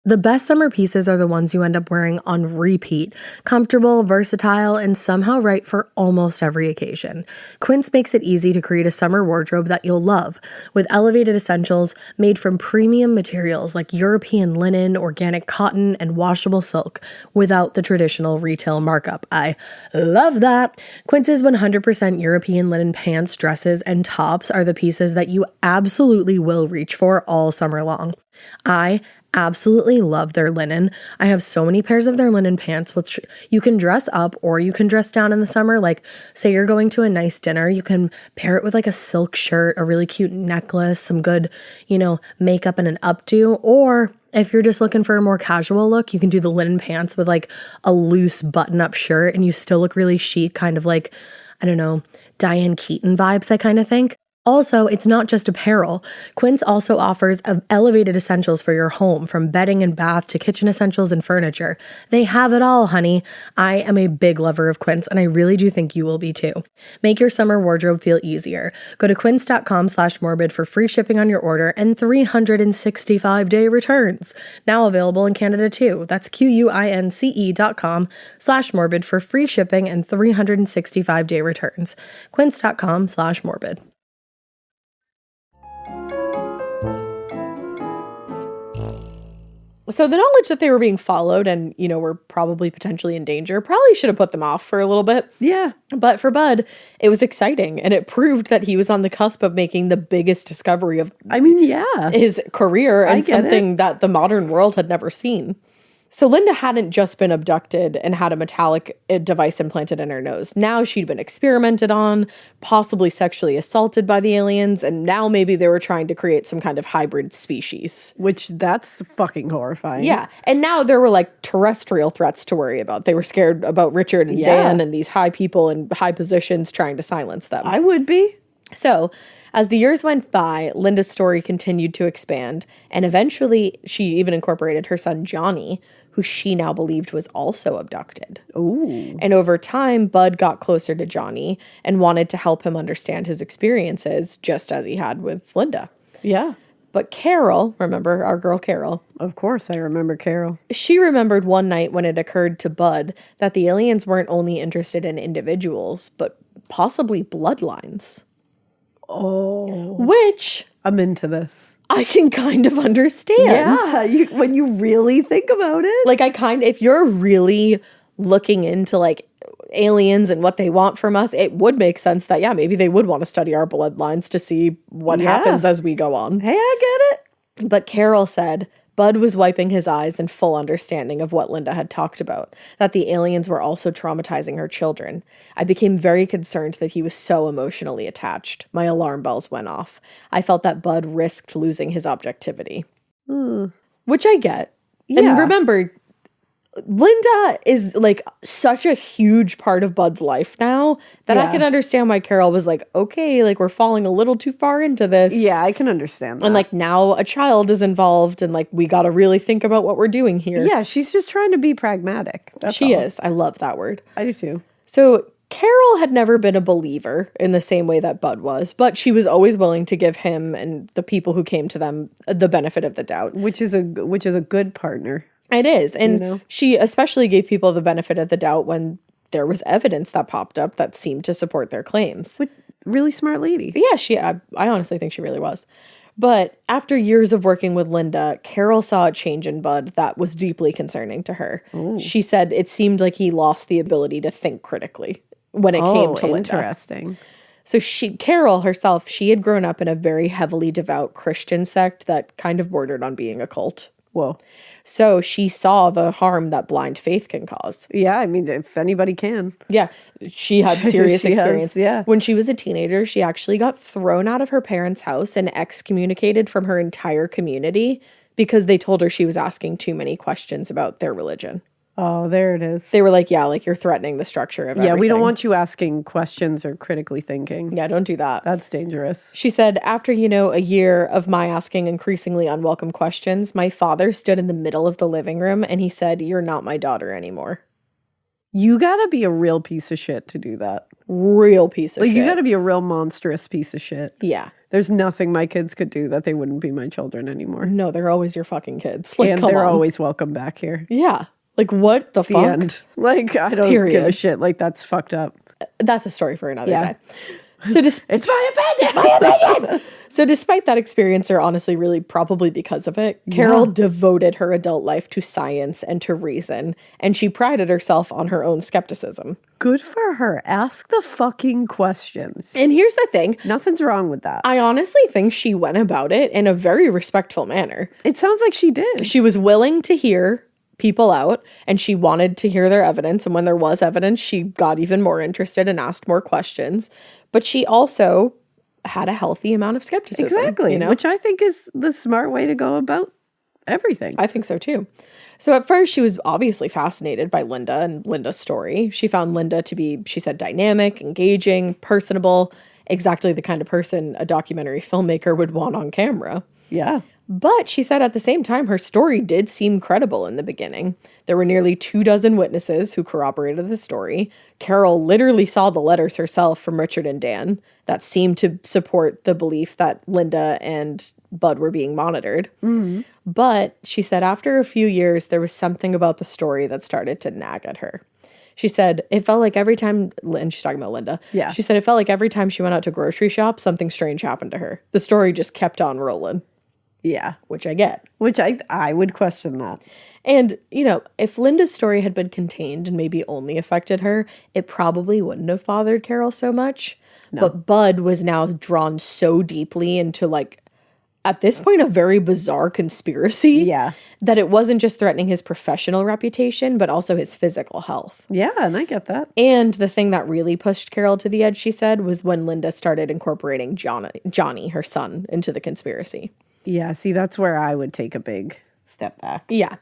The best summer pieces are the ones you end up wearing on repeat. Comfortable, versatile, and somehow right for almost every occasion. Quince makes it easy to create a summer wardrobe that you'll love, with elevated essentials made from premium materials like European linen, organic cotton, and washable silk, without the traditional retail markup. I love that! Quince's 100% European linen pants, dresses, and tops are the pieces that you absolutely will reach for all summer long. I absolutely love their linen. I have so many pairs of their linen pants, which you can dress up or you can dress down in the summer. Like, say you're going to a nice dinner, you can pair it with like a silk shirt, a really cute necklace, some good, makeup and an updo. Or if you're just looking for a more casual look, you can do the linen pants with like a loose button-up shirt and you still look really chic, kind of like, I don't know, Diane Keaton vibes, I kind of think. Also, it's not just apparel. Quince also offers elevated essentials for your home, from bedding and bath to kitchen essentials and furniture. They have it all, honey. I am a big lover of Quince, and I really do think you will be too. Make your summer wardrobe feel easier. Go to quince.com/morbid for free shipping on your order and 365-day returns. Now available in Canada too. That's QUINCE.com/morbid for free shipping and 365-day returns. Quince.com/morbid. So the knowledge that they were being followed and, were probably potentially in danger probably should have put them off for a little bit. Yeah. But for Budd, it was exciting, and it proved that he was on the cusp of making the biggest discovery of yeah. his career and something that the modern world had never seen. So Linda hadn't just been abducted and had a metallic device implanted in her nose. Now she'd been experimented on, possibly sexually assaulted by the aliens, and now maybe they were trying to create some kind of hybrid species. Which, that's fucking horrifying. Yeah. And now there were like terrestrial threats to worry about. They were scared about Richard and Dan and these high people in high positions trying to silence them. I would be. So, as the years went by, Linda's story continued to expand, and eventually she even incorporated her son Johnny, who she now believed was also abducted. Ooh. And over time, Budd got closer to Johnny and wanted to help him understand his experiences, just as he had with Linda. Yeah. But Carol, remember our girl Carol? Of course, I remember Carol. She remembered one night when it occurred to Budd that the aliens weren't only interested in individuals, but possibly bloodlines. Oh. Which I'm into this. I can kind of understand. Yeah, when you really think about it. Like, if you're really looking into, like, aliens and what they want from us, it would make sense that, yeah, maybe they would want to study our bloodlines to see what happens as we go on. Hey, I get it. But Carol said Budd was wiping his eyes in full understanding of what Linda had talked about, that the aliens were also traumatizing her children. I became very concerned that he was so emotionally attached. My alarm bells went off. I felt that Budd risked losing his objectivity. Which I get. Yeah. And remember, Linda is like such a huge part of Bud's life now that I can understand why Carol was like, okay, like we're falling a little too far into this. Yeah, I can understand that. And like now a child is involved and like we got to really think about what we're doing here. Yeah, she's just trying to be pragmatic. That's She all. is. I love that word. I do too. So Carol had never been a believer in the same way that Budd was, but she was always willing to give him and the people who came to them the benefit of the doubt. Which is a good partner. It is. And she especially gave people the benefit of the doubt when there was evidence that popped up that seemed to support their claims. Really smart lady. Yeah, I honestly think she really was. But after years of working with Linda, Carol saw a change in Budd that was deeply concerning to her. Ooh. She said it seemed like he lost the ability to think critically when it came to Linda. Interesting. So Carol herself, she had grown up in a very heavily devout Christian sect that kind of bordered on being a cult. Whoa. So she saw the harm that blind faith can cause. Yeah, I mean, if anybody can. Yeah, she had serious experience. Yeah. When she was a teenager, she actually got thrown out of her parents' house and excommunicated from her entire community because they told her she was asking too many questions about their religion. Oh, there it is. They were like, yeah, like you're threatening the structure of everything. Yeah, we don't want you asking questions or critically thinking. Yeah, don't do that. That's dangerous. She said, after, a year of my asking increasingly unwelcome questions, my father stood in the middle of the living room and he said, "You're not my daughter anymore." You gotta be a real piece of shit to do that. Real piece of shit. You gotta be a real monstrous piece of shit. Yeah. There's nothing my kids could do that they wouldn't be my children anymore. No, they're always your fucking kids. Like, and they're always welcome back here. Yeah. Like, what the fuck? The end. Like, I don't give a shit. Like, that's fucked up. That's a story for another day. So it's my opinion. So despite that experience, or honestly really probably because of it, Carol devoted her adult life to science and to reason, and she prided herself on her own skepticism. Good for her. Ask the fucking questions. And here's the thing. Nothing's wrong with that. I honestly think she went about it in a very respectful manner. It sounds like she did. She was willing to hear people out and she wanted to hear their evidence, and when there was evidence she got even more interested and asked more questions, but she also had a healthy amount of skepticism. Exactly, which I think is the smart way to go about everything. I think so too. So at first she was obviously fascinated by Linda and Linda's story. She found Linda to be, she said, dynamic, engaging, personable, exactly the kind of person a documentary filmmaker would want on camera. Yeah. But she said at the same time, her story did seem credible in the beginning. There were nearly 24 witnesses who corroborated the story. Carol literally saw the letters herself from Richard and Dan that seemed to support the belief that Linda and Budd were being monitored. Mm-hmm. But she said after a few years, there was something about the story that started to nag at her. She said, it felt like every time, and she's talking about Linda. Yeah. She said it felt like every time she went out to grocery shop, something strange happened to her. The story just kept on rolling. Yeah. Which I get. Which I would question that. And, if Linda's story had been contained and maybe only affected her, it probably wouldn't have bothered Carol so much. No. But Budd was now drawn so deeply into, like, at this point, a very bizarre conspiracy. Yeah. That it wasn't just threatening his professional reputation, but also his physical health. Yeah, and I get that. And the thing that really pushed Carol to the edge, she said, was when Linda started incorporating Johnny, her son, into the conspiracy. Yeah, see, that's where I would take a big step back. Yeah.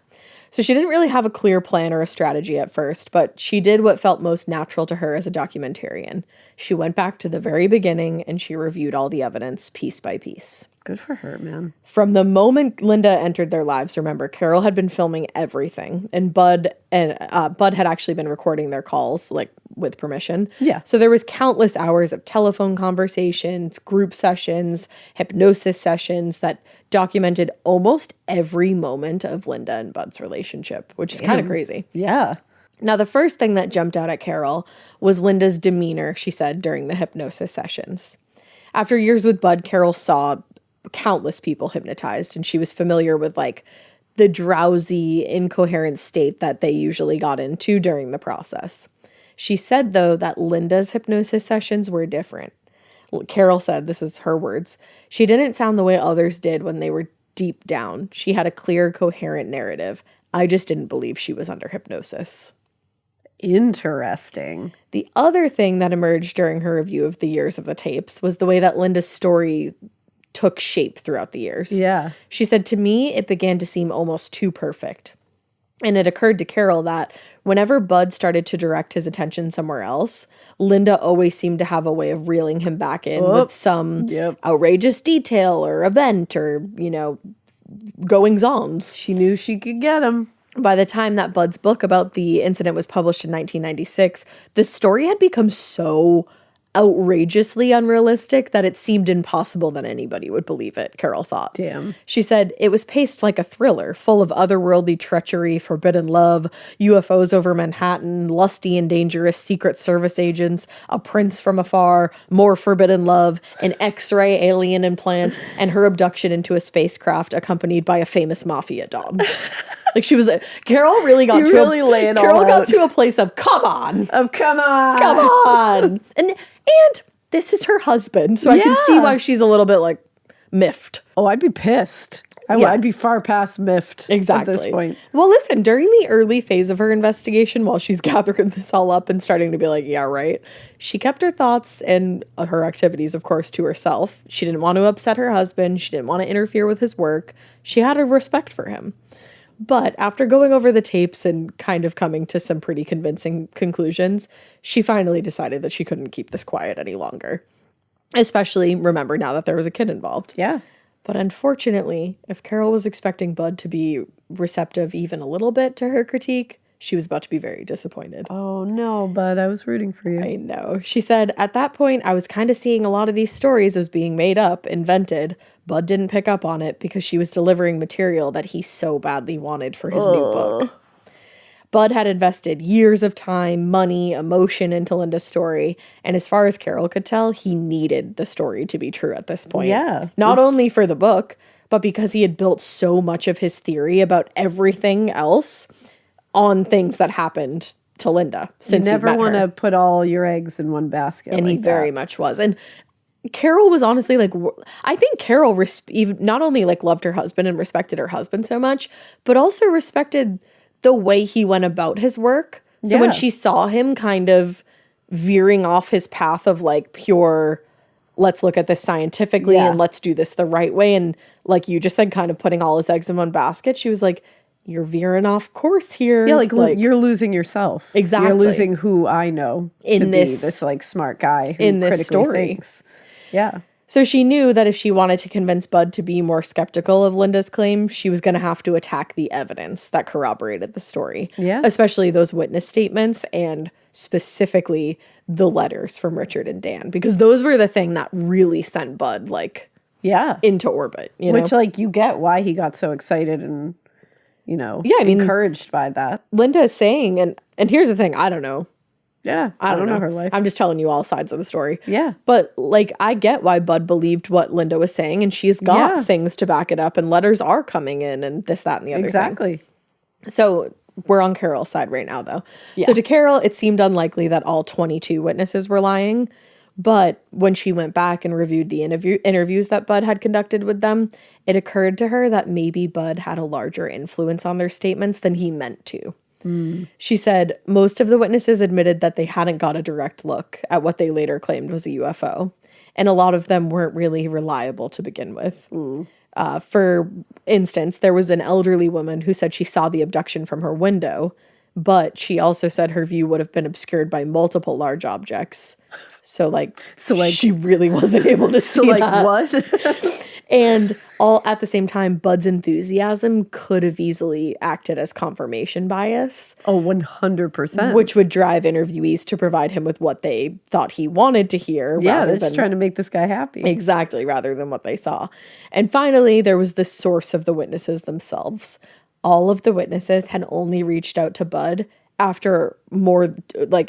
So she didn't really have a clear plan or a strategy at first, but she did what felt most natural to her as a documentarian. She went back to the very beginning and she reviewed all the evidence piece by piece. Good for her, man. From the moment Linda entered their lives, remember, Carol had been filming everything, and Budd had actually been recording their calls, like, with permission. Yeah. So there was countless hours of telephone conversations, group sessions, hypnosis sessions that documented almost every moment of Linda and Budd's relationship, which is kind of crazy. Yeah. Now, the first thing that jumped out at Carol was Linda's demeanor, she said, during the hypnosis sessions. After years with Budd, Carol saw countless people hypnotized, and she was familiar with, like, the drowsy, incoherent state that they usually got into during the process. She said, though, that Linda's hypnosis sessions were different. Carol said, this is her words, she didn't sound the way others did when they were deep down. She had a clear, coherent narrative. I just didn't believe she was under hypnosis. Interesting. The other thing that emerged during her review of the years of the tapes was the way that Linda's story took shape throughout the years. Yeah. She said, to me, it began to seem almost too perfect. And it occurred to Carol that whenever Budd started to direct his attention somewhere else, Linda always seemed to have a way of reeling him back in with some outrageous detail or event or, goings-ons. She knew she could get him. By the time that Budd's book about the incident was published in 1996, the story had become so outrageously unrealistic that it seemed impossible that anybody would believe it, Carol thought. Damn. She said, it was paced like a thriller, full of otherworldly treachery, forbidden love, UFOs over Manhattan, lusty and dangerous Secret Service agents, a prince from afar, more forbidden love, an X-ray alien implant, and her abduction into a spacecraft accompanied by a famous mafia don. Like, she was, Carol really got Carol got to a place of, come on. Come on. Come on. And this is her husband, so I can see why she's a little bit, like, miffed. Oh, I'd be pissed. I'd be far past miffed Exactly. at this point. Well, listen, during the early phase of her investigation, while she's gathering this all up and starting to be like, yeah, right, she kept her thoughts and her activities, of course, to herself. She didn't want to upset her husband. She didn't want to interfere with his work. She had a respect for him. But after going over the tapes and kind of coming to some pretty convincing conclusions, she finally decided that she couldn't keep this quiet any longer. Especially, remember, now that there was a kid involved. Yeah. But unfortunately, if Carol was expecting Budd to be receptive even a little bit to her critique, she was about to be very disappointed. Oh, no, Bud, I was rooting for you. I know. She said, at that point, I was kind of seeing a lot of these stories as being made up, invented. Budd didn't pick up on it because she was delivering material that he so badly wanted for his new book. Budd had invested years of time, money, emotion into Linda's story, and as far as Carol could tell, he needed the story to be true at this point. Yeah. Not only for the book, but because he had built so much of his theory about everything else on things that happened to Linda since you never want to put all your eggs in one basket. And like he very much was. And Carol was honestly like, I think Carol not only like loved her husband and respected her husband so much, but also respected the way he went about his work. So when she saw him kind of veering off his path of like pure, let's look at this scientifically and let's do this the right way. And like you just said, kind of putting all his eggs in one basket, she was like, you're veering off course here. Yeah, like you're losing yourself. Exactly. You're losing who I know in this like smart guy who in this story. Thinks. Yeah. So she knew that if she wanted to convince Budd to be more skeptical of Linda's claim, she was going to have to attack the evidence that corroborated the story. Yeah. Especially those witness statements and specifically the letters from Richard and Dan, because those were the thing that really sent Budd into orbit. Which like you get why he got so excited and encouraged by that. Linda is saying, and here's the thing, I don't know. Yeah, I don't know her life. I'm just telling you all sides of the story. Yeah. But, like, I get why Budd believed what Linda was saying, and she's got things to back it up, and letters are coming in, and this, that, and the other Exactly. thing. So, we're on Carol's side right now, though. Yeah. So, to Carol, it seemed unlikely that all 22 witnesses were lying, But when she went back and reviewed the interviews that Budd had conducted with them, it occurred to her that maybe Budd had a larger influence on their statements than he meant to. She said most of the witnesses admitted that they hadn't got a direct look at what they later claimed was a UFO, and a lot of them weren't really reliable to begin with. For instance, there was an elderly woman who said she saw the abduction from her window, but she also said her view would have been obscured by multiple large objects. So she really wasn't able to see that. What? And all at the same time, Budd's enthusiasm could have easily acted as confirmation bias. Oh, 100%. Which would drive interviewees to provide him with what they thought he wanted to hear. Yeah, they're just trying to make this guy happy. Exactly, rather than what they saw. And finally, there was the source of the witnesses themselves. All of the witnesses had only reached out to Budd after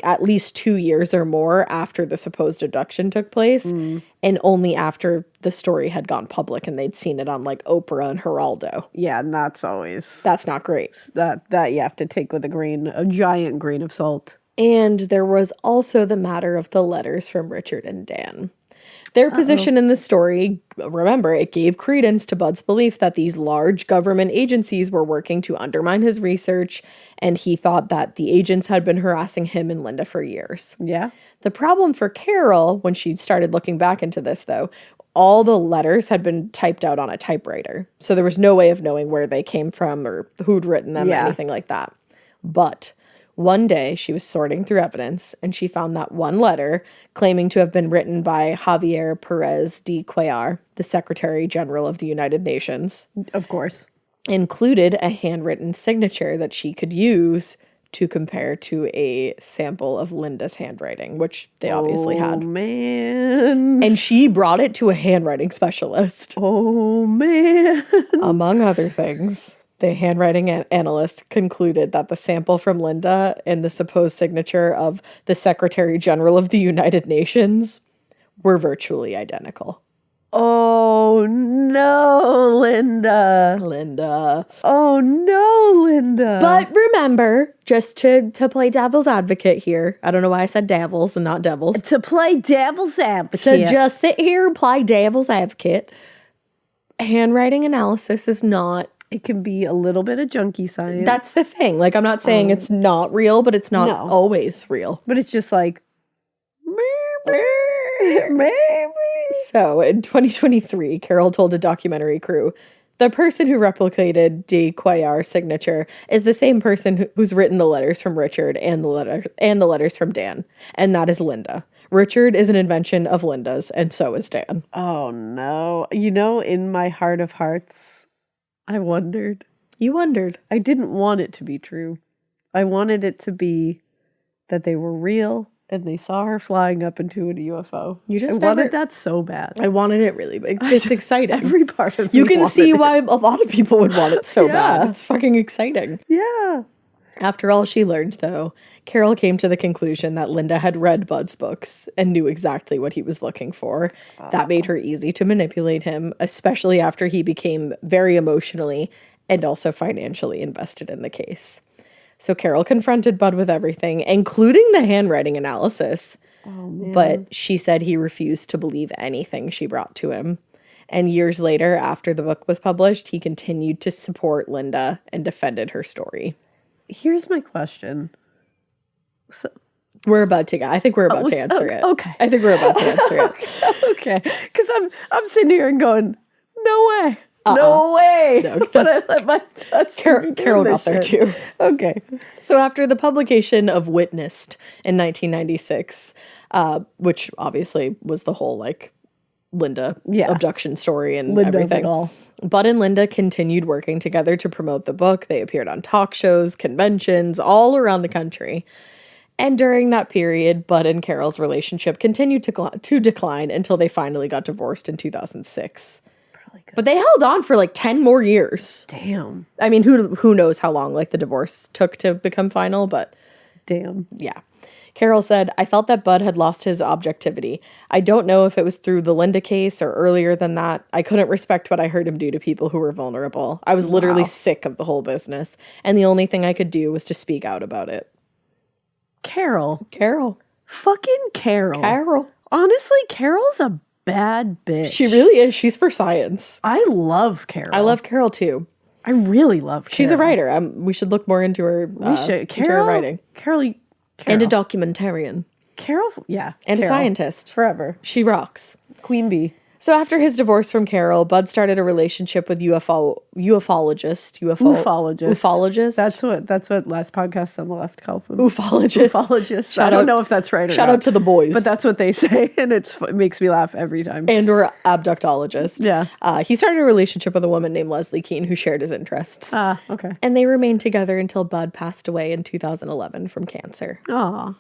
at least 2 years or more after the supposed abduction took place, and only after the story had gone public and they'd seen it on Oprah and Geraldo. Yeah, and that's not great. That you have to take with a giant grain of salt. And there was also the matter of the letters from Richard and Dan. Their position in the story, remember, it gave credence to Budd's belief that these large government agencies were working to undermine his research, and he thought that the agents had been harassing him and Linda for years. Yeah. The problem for Carol, when she started looking back into this, though, all the letters had been typed out on a typewriter, so there was no way of knowing where they came from or who'd written them or anything like that. But one day, she was sorting through evidence, and she found that one letter claiming to have been written by Javier Perez de Cuellar, the Secretary General of the United Nations. Of course. Included a handwritten signature that she could use to compare to a sample of Linda's handwriting, which they obviously had. Oh, man. And she brought it to a handwriting specialist. Oh, man. Among other things. The handwriting analyst concluded that the sample from Linda and the supposed signature of the Secretary General of the United Nations were virtually identical. Oh, no, Linda. Oh, no, Linda. But remember, just to play devil's advocate here, I don't know why I said devils and not devils. To play devil's advocate. To just sit here and play devil's advocate, handwriting analysis is not... It can be a little bit of junkie science. That's the thing. I'm not saying it's not real, but it's not always real. But it's just like... So, in 2023, Carol told a documentary crew, the person who replicated de Cuellar's signature is the same person who's written the letters from Richard and the letters from Dan, and that is Linda. Richard is an invention of Linda's, and so is Dan. Oh, no. In my heart of hearts... I wondered. You wondered. I didn't want it to be true. I wanted it to be that they were real and they saw her flying up into a UFO. I wanted that so bad. I wanted it really big. It's exciting. Every part of me You can see why a lot of people would want it so bad. It's fucking exciting. Yeah. After all she learned, though, Carol came to the conclusion that Linda had read Budd's books and knew exactly what he was looking for. That made her easy to manipulate him, especially after he became very emotionally and also financially invested in the case. So Carol confronted Budd with everything, including the handwriting analysis. Oh, man. But she said he refused to believe anything she brought to him. And years later, after the book was published, he continued to support Linda and defended her story. Here's my question. So, I think we're about to answer it. Okay. I think we're about to answer it. Okay. Because I'm sitting here and going, no way. No way. No, but I let my Carol got there too. Okay. So after the publication of Witnessed in 1996, which obviously was the whole Linda abduction story and Linda everything. Budd and Linda continued working together to promote the book. They appeared on talk shows, conventions, all around the country. And during that period, Budd and Carol's relationship continued to decline until they finally got divorced in 2006. But they held on for 10 more years. Damn. I mean, who knows how long the divorce took to become final, but damn. Yeah. Carol said, I felt that Budd had lost his objectivity. I don't know if it was through the Linda case or earlier than that. I couldn't respect what I heard him do to people who were vulnerable. I was literally sick of the whole business, and the only thing I could do was to speak out about it. Carol. Fucking Carol. Honestly, Carol's a bad bitch. She really is. She's for science. I love Carol. I love Carol too. I really love Carol. She's a writer. We should look more into her. We should. Into her writing. Carol. And a documentarian. Carol, yeah. And Carol. a scientist. Forever. She rocks. Queen bee. So after his divorce from Carol, Budd started a relationship with ufologist. Ufologist. That's what last podcast on the left calls them. Ufologist. I don't know if that's right or shout not. out to the boys. But that's what they say, and it makes me laugh every time. And or abductologist. Yeah. He started a relationship with a woman named Leslie Keene who shared his interests. Okay. And they remained together until Budd passed away in 2011 from cancer. Aw.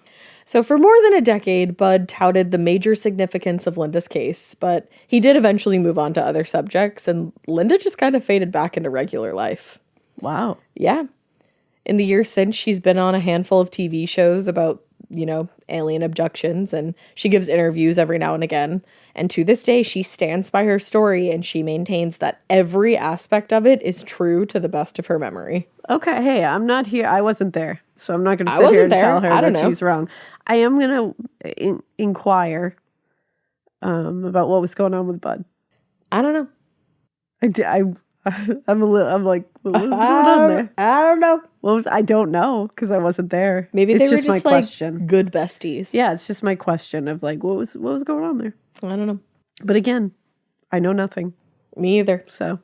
So for more than a decade, Budd touted the major significance of Linda's case, but he did eventually move on to other subjects, and Linda just kind of faded back into regular life. Wow. Yeah. In the years since, she's been on a handful of TV shows about, alien abductions, and she gives interviews every now and again. And to this day, she stands by her story, and she maintains that every aspect of it is true to the best of her memory. Okay, hey, I'm not here. I wasn't there, so I'm not going to sit here and tell her that she's wrong. I am going to inquire about what was going on with Budd. I don't know. I'm like, what was going on there? I don't know. I don't know because I wasn't there. Maybe it's they just were my just like question. Good besties. Yeah, it's just my question of like, what was going on there? I don't know. But again, I know nothing. Me either. So.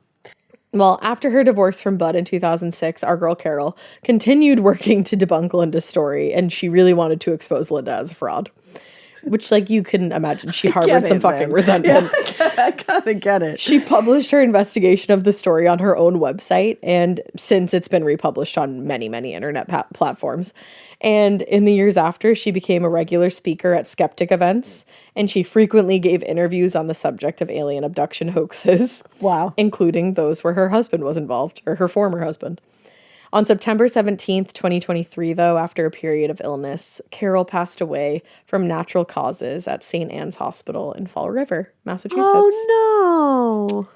Well, after her divorce from Budd in 2006, our girl Carol continued working to debunk Linda's story, and she really wanted to expose Linda as a fraud. Which, you can imagine, she harbored some fucking resentment. Yeah, I kind of get it. She published her investigation of the story on her own website, and since it's been republished on many, many internet platforms. And in the years after, she became a regular speaker at skeptic events, and she frequently gave interviews on the subject of alien abduction hoaxes. Wow. Including those where her husband was involved, or her former husband. On September 17th, 2023, though, after a period of illness, Carol passed away from natural causes at St. Anne's Hospital in Fall River, Massachusetts. Oh,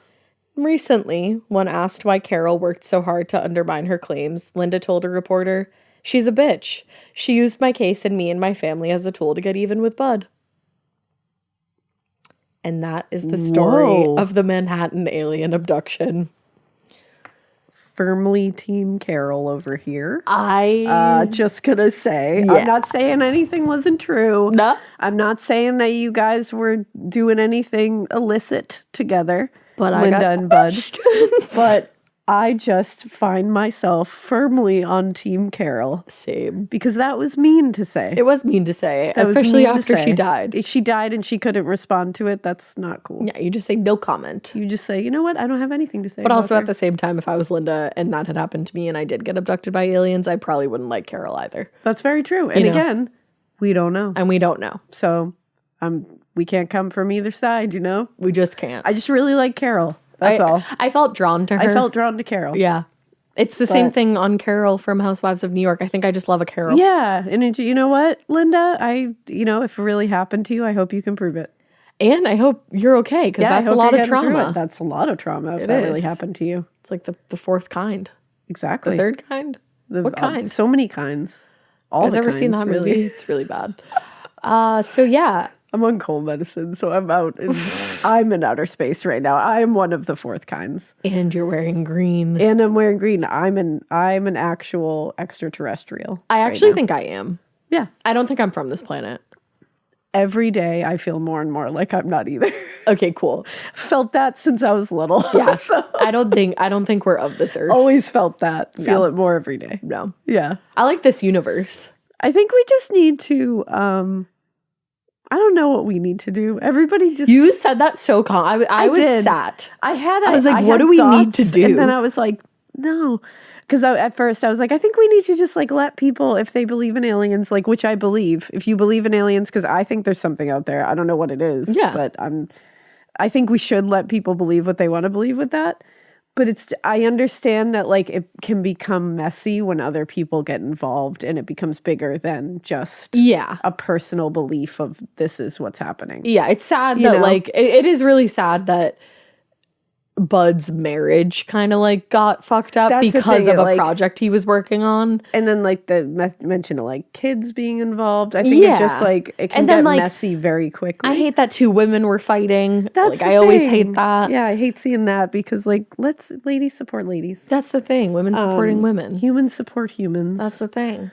no. Recently, when asked why Carol worked so hard to undermine her claims, Linda told a reporter, "She's a bitch. She used my case and me and my family as a tool to get even with Budd." And that is the story of the Manhattan alien abduction. Firmly Team Carol over here. I just gonna say, Yeah. I'm not saying anything wasn't true. No. I'm not saying that you guys were doing anything illicit together, But Linda and Budd. But I just find myself firmly on Team Carol. Same. Because that was mean to say. It was mean to say, That was especially mean to after say. she died. She died and she couldn't respond to it. That's not cool. Yeah, you just say no comment. You just say, you know what? I don't have anything to say. But about also her. at the same time, if I was Linda and that had happened to me and I did get abducted by aliens, I probably wouldn't like Carol either. That's very true. And again, we don't know. And we don't know. So we can't come from either side, We just can't. I just really like Carol. That's all. I felt drawn to her. I felt drawn to Carol. Yeah. It's the same thing on Carol from Housewives of New York. I think I just love a Carol. Yeah. And you know what, Linda? If it really happened to you, I hope you can prove it. And I hope you're okay, because that's a lot of trauma. That's a lot of trauma if that really happened to you. It's like the fourth kind. Exactly. The third kind? What kind? So many kinds. All Has the ever kinds, seen that really. movie? It's really bad. So yeah. I'm on cold medicine, so I'm out. I'm in outer space right now. I'm one of the fourth kinds. And you're wearing green. And I'm wearing green. I'm an actual extraterrestrial. I actually think I am. Yeah. I don't think I'm from this planet. Every day I feel more and more like I'm not either. Okay, cool. Felt that since I was little. Yeah. So I don't think we're of this earth. always felt that. Feel it more every day. No. Yeah. I like this universe. I think we just need to I don't know what we need to do. Everybody just You said that so calm. I was did. sat. I was like, what had do we need to thoughts, do? And then I was like, no. Because at first I was like, I think we need to just let people, if they believe in aliens, which I believe. If you believe in aliens, because I think there's something out there. I don't know what it is. Yeah. But I think we should let people believe what they want to believe with that. But I understand that it can become messy when other people get involved and it becomes bigger than just a personal belief of this is what's happening. Yeah, it's sad that it is really sad that Bud's marriage kind of like got fucked up That's the because thing, of a like- project he was working on. And then like the mention of like kids being involved. I think it just like it can And then, get like, messy very quickly. I hate that 2 women were fighting. That's like the I always thing. hate that. Yeah, I hate seeing that because like let's ladies support ladies. That's the thing. Women supporting women. Humans support humans. That's the thing.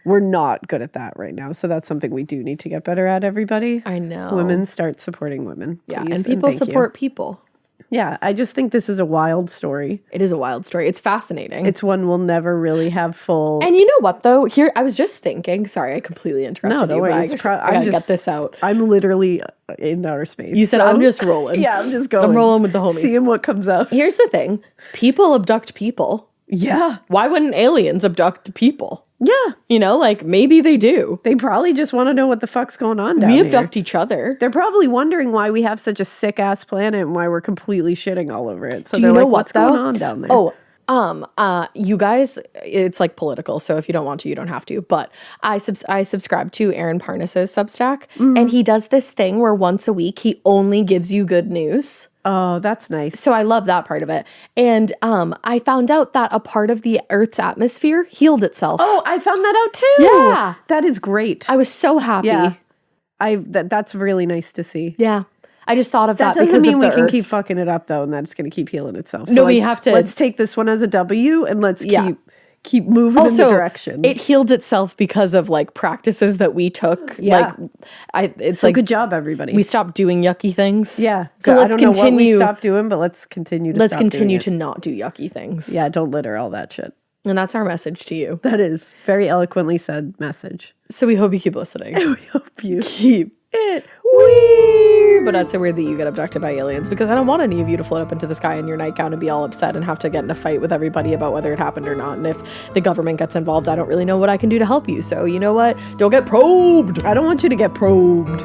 We're not good at that right now. So that's something we do need to get better at, everybody. I know. Women start supporting women. Yeah, please, and people thank you. support people. Yeah, I just think this is a wild story. It is a wild story. It's fascinating. It's one we'll never really have full. And you know what though? Here I was just thinking. Sorry, I completely interrupted don't you. worry, But I gotta get this out. I'm literally in outer space. You said so- I'm just rolling. Yeah, I'm just going. I'm rolling with the homies. Seeing what comes out. Here's the thing: people abduct people. Yeah. Why wouldn't aliens abduct people? Yeah. You know, like maybe they do. They probably just want to know what the fuck's going on down We here. abduct each other. They're probably wondering why we have such a sick ass planet and why we're completely shitting all over it. So Do they're you know like, what, what's going though? on down there? You guys, it's like political, so if you don't want to, you don't have to. But I subscribe to Aaron Parnas's Substack, and he does this thing where once a week he only gives you good news. Oh, that's nice. So I love that part of it. And I found out that a part of the Earth's atmosphere healed itself. Oh, I found that out too. Yeah. That is great. I was so happy. Yeah. That's really nice to see. Yeah. I just thought of That that, doesn't because mean of we the can Earth. keep fucking it up though, and that it's going to keep healing itself. So No, we have to- Let's take this one as a W, and let's Yeah. keep moving in Also, the direction. it healed itself because of like practices that we took. Yeah. It's so like good job, everybody. we stopped doing yucky things. yeah. So I let's don't know what we continue. stopped doing, but let's continue to. Let's stop doing continue it. to not do yucky things. Yeah, don't litter all that shit. And that's our message to you. That is very eloquently said message. So we hope you keep listening. We hope you keep it weird. But not so weird that you get abducted by aliens, because I don't want any of you to float up into the sky in your nightgown and be all upset and have to get in a fight with everybody about whether it happened or not. And if the government gets involved, I don't really know what I can do to help you. So you know what? Don't get probed. I don't want you to get probed.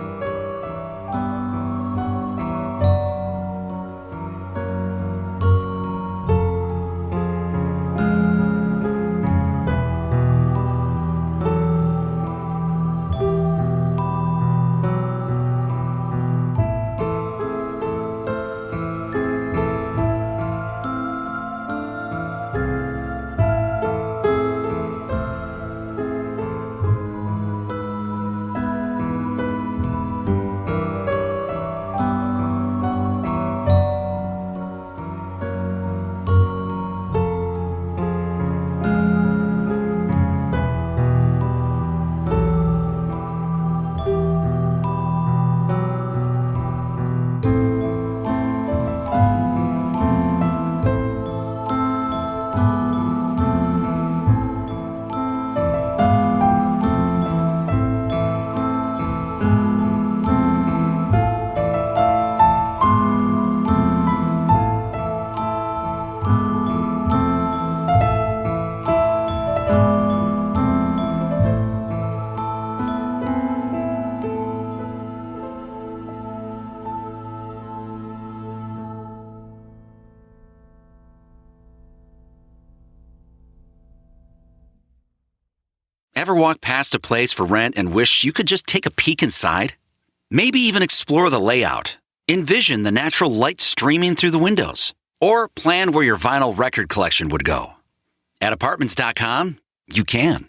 Ever walk past a place for rent and wish you could just take a peek inside? Maybe even explore the layout. Envision the natural light streaming through the windows. Or plan where your vinyl record collection would go. At Apartments.com, you can.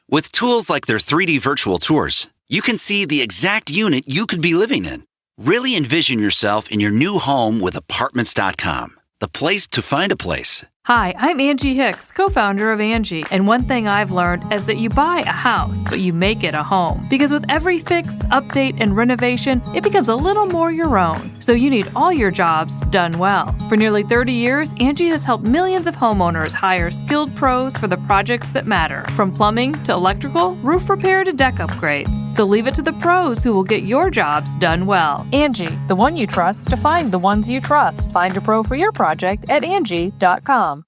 With tools like their 3D virtual tours, you can see the exact unit you could be living in. Really envision yourself in your new home with Apartments.com, the place to find a place. Hi, I'm Angie Hicks, co-founder of Angie, and one thing I've learned is that you buy a house, but you make it a home. Because with every fix, update, and renovation, it becomes a little more your own. So you need all your jobs done well. For nearly 30 years, Angie has helped millions of homeowners hire skilled pros for the projects that matter. From plumbing to electrical, roof repair to deck upgrades. So leave it to the pros who will get your jobs done well. Angie, the one you trust to find the ones you trust. Find a pro for your project at Angie.com.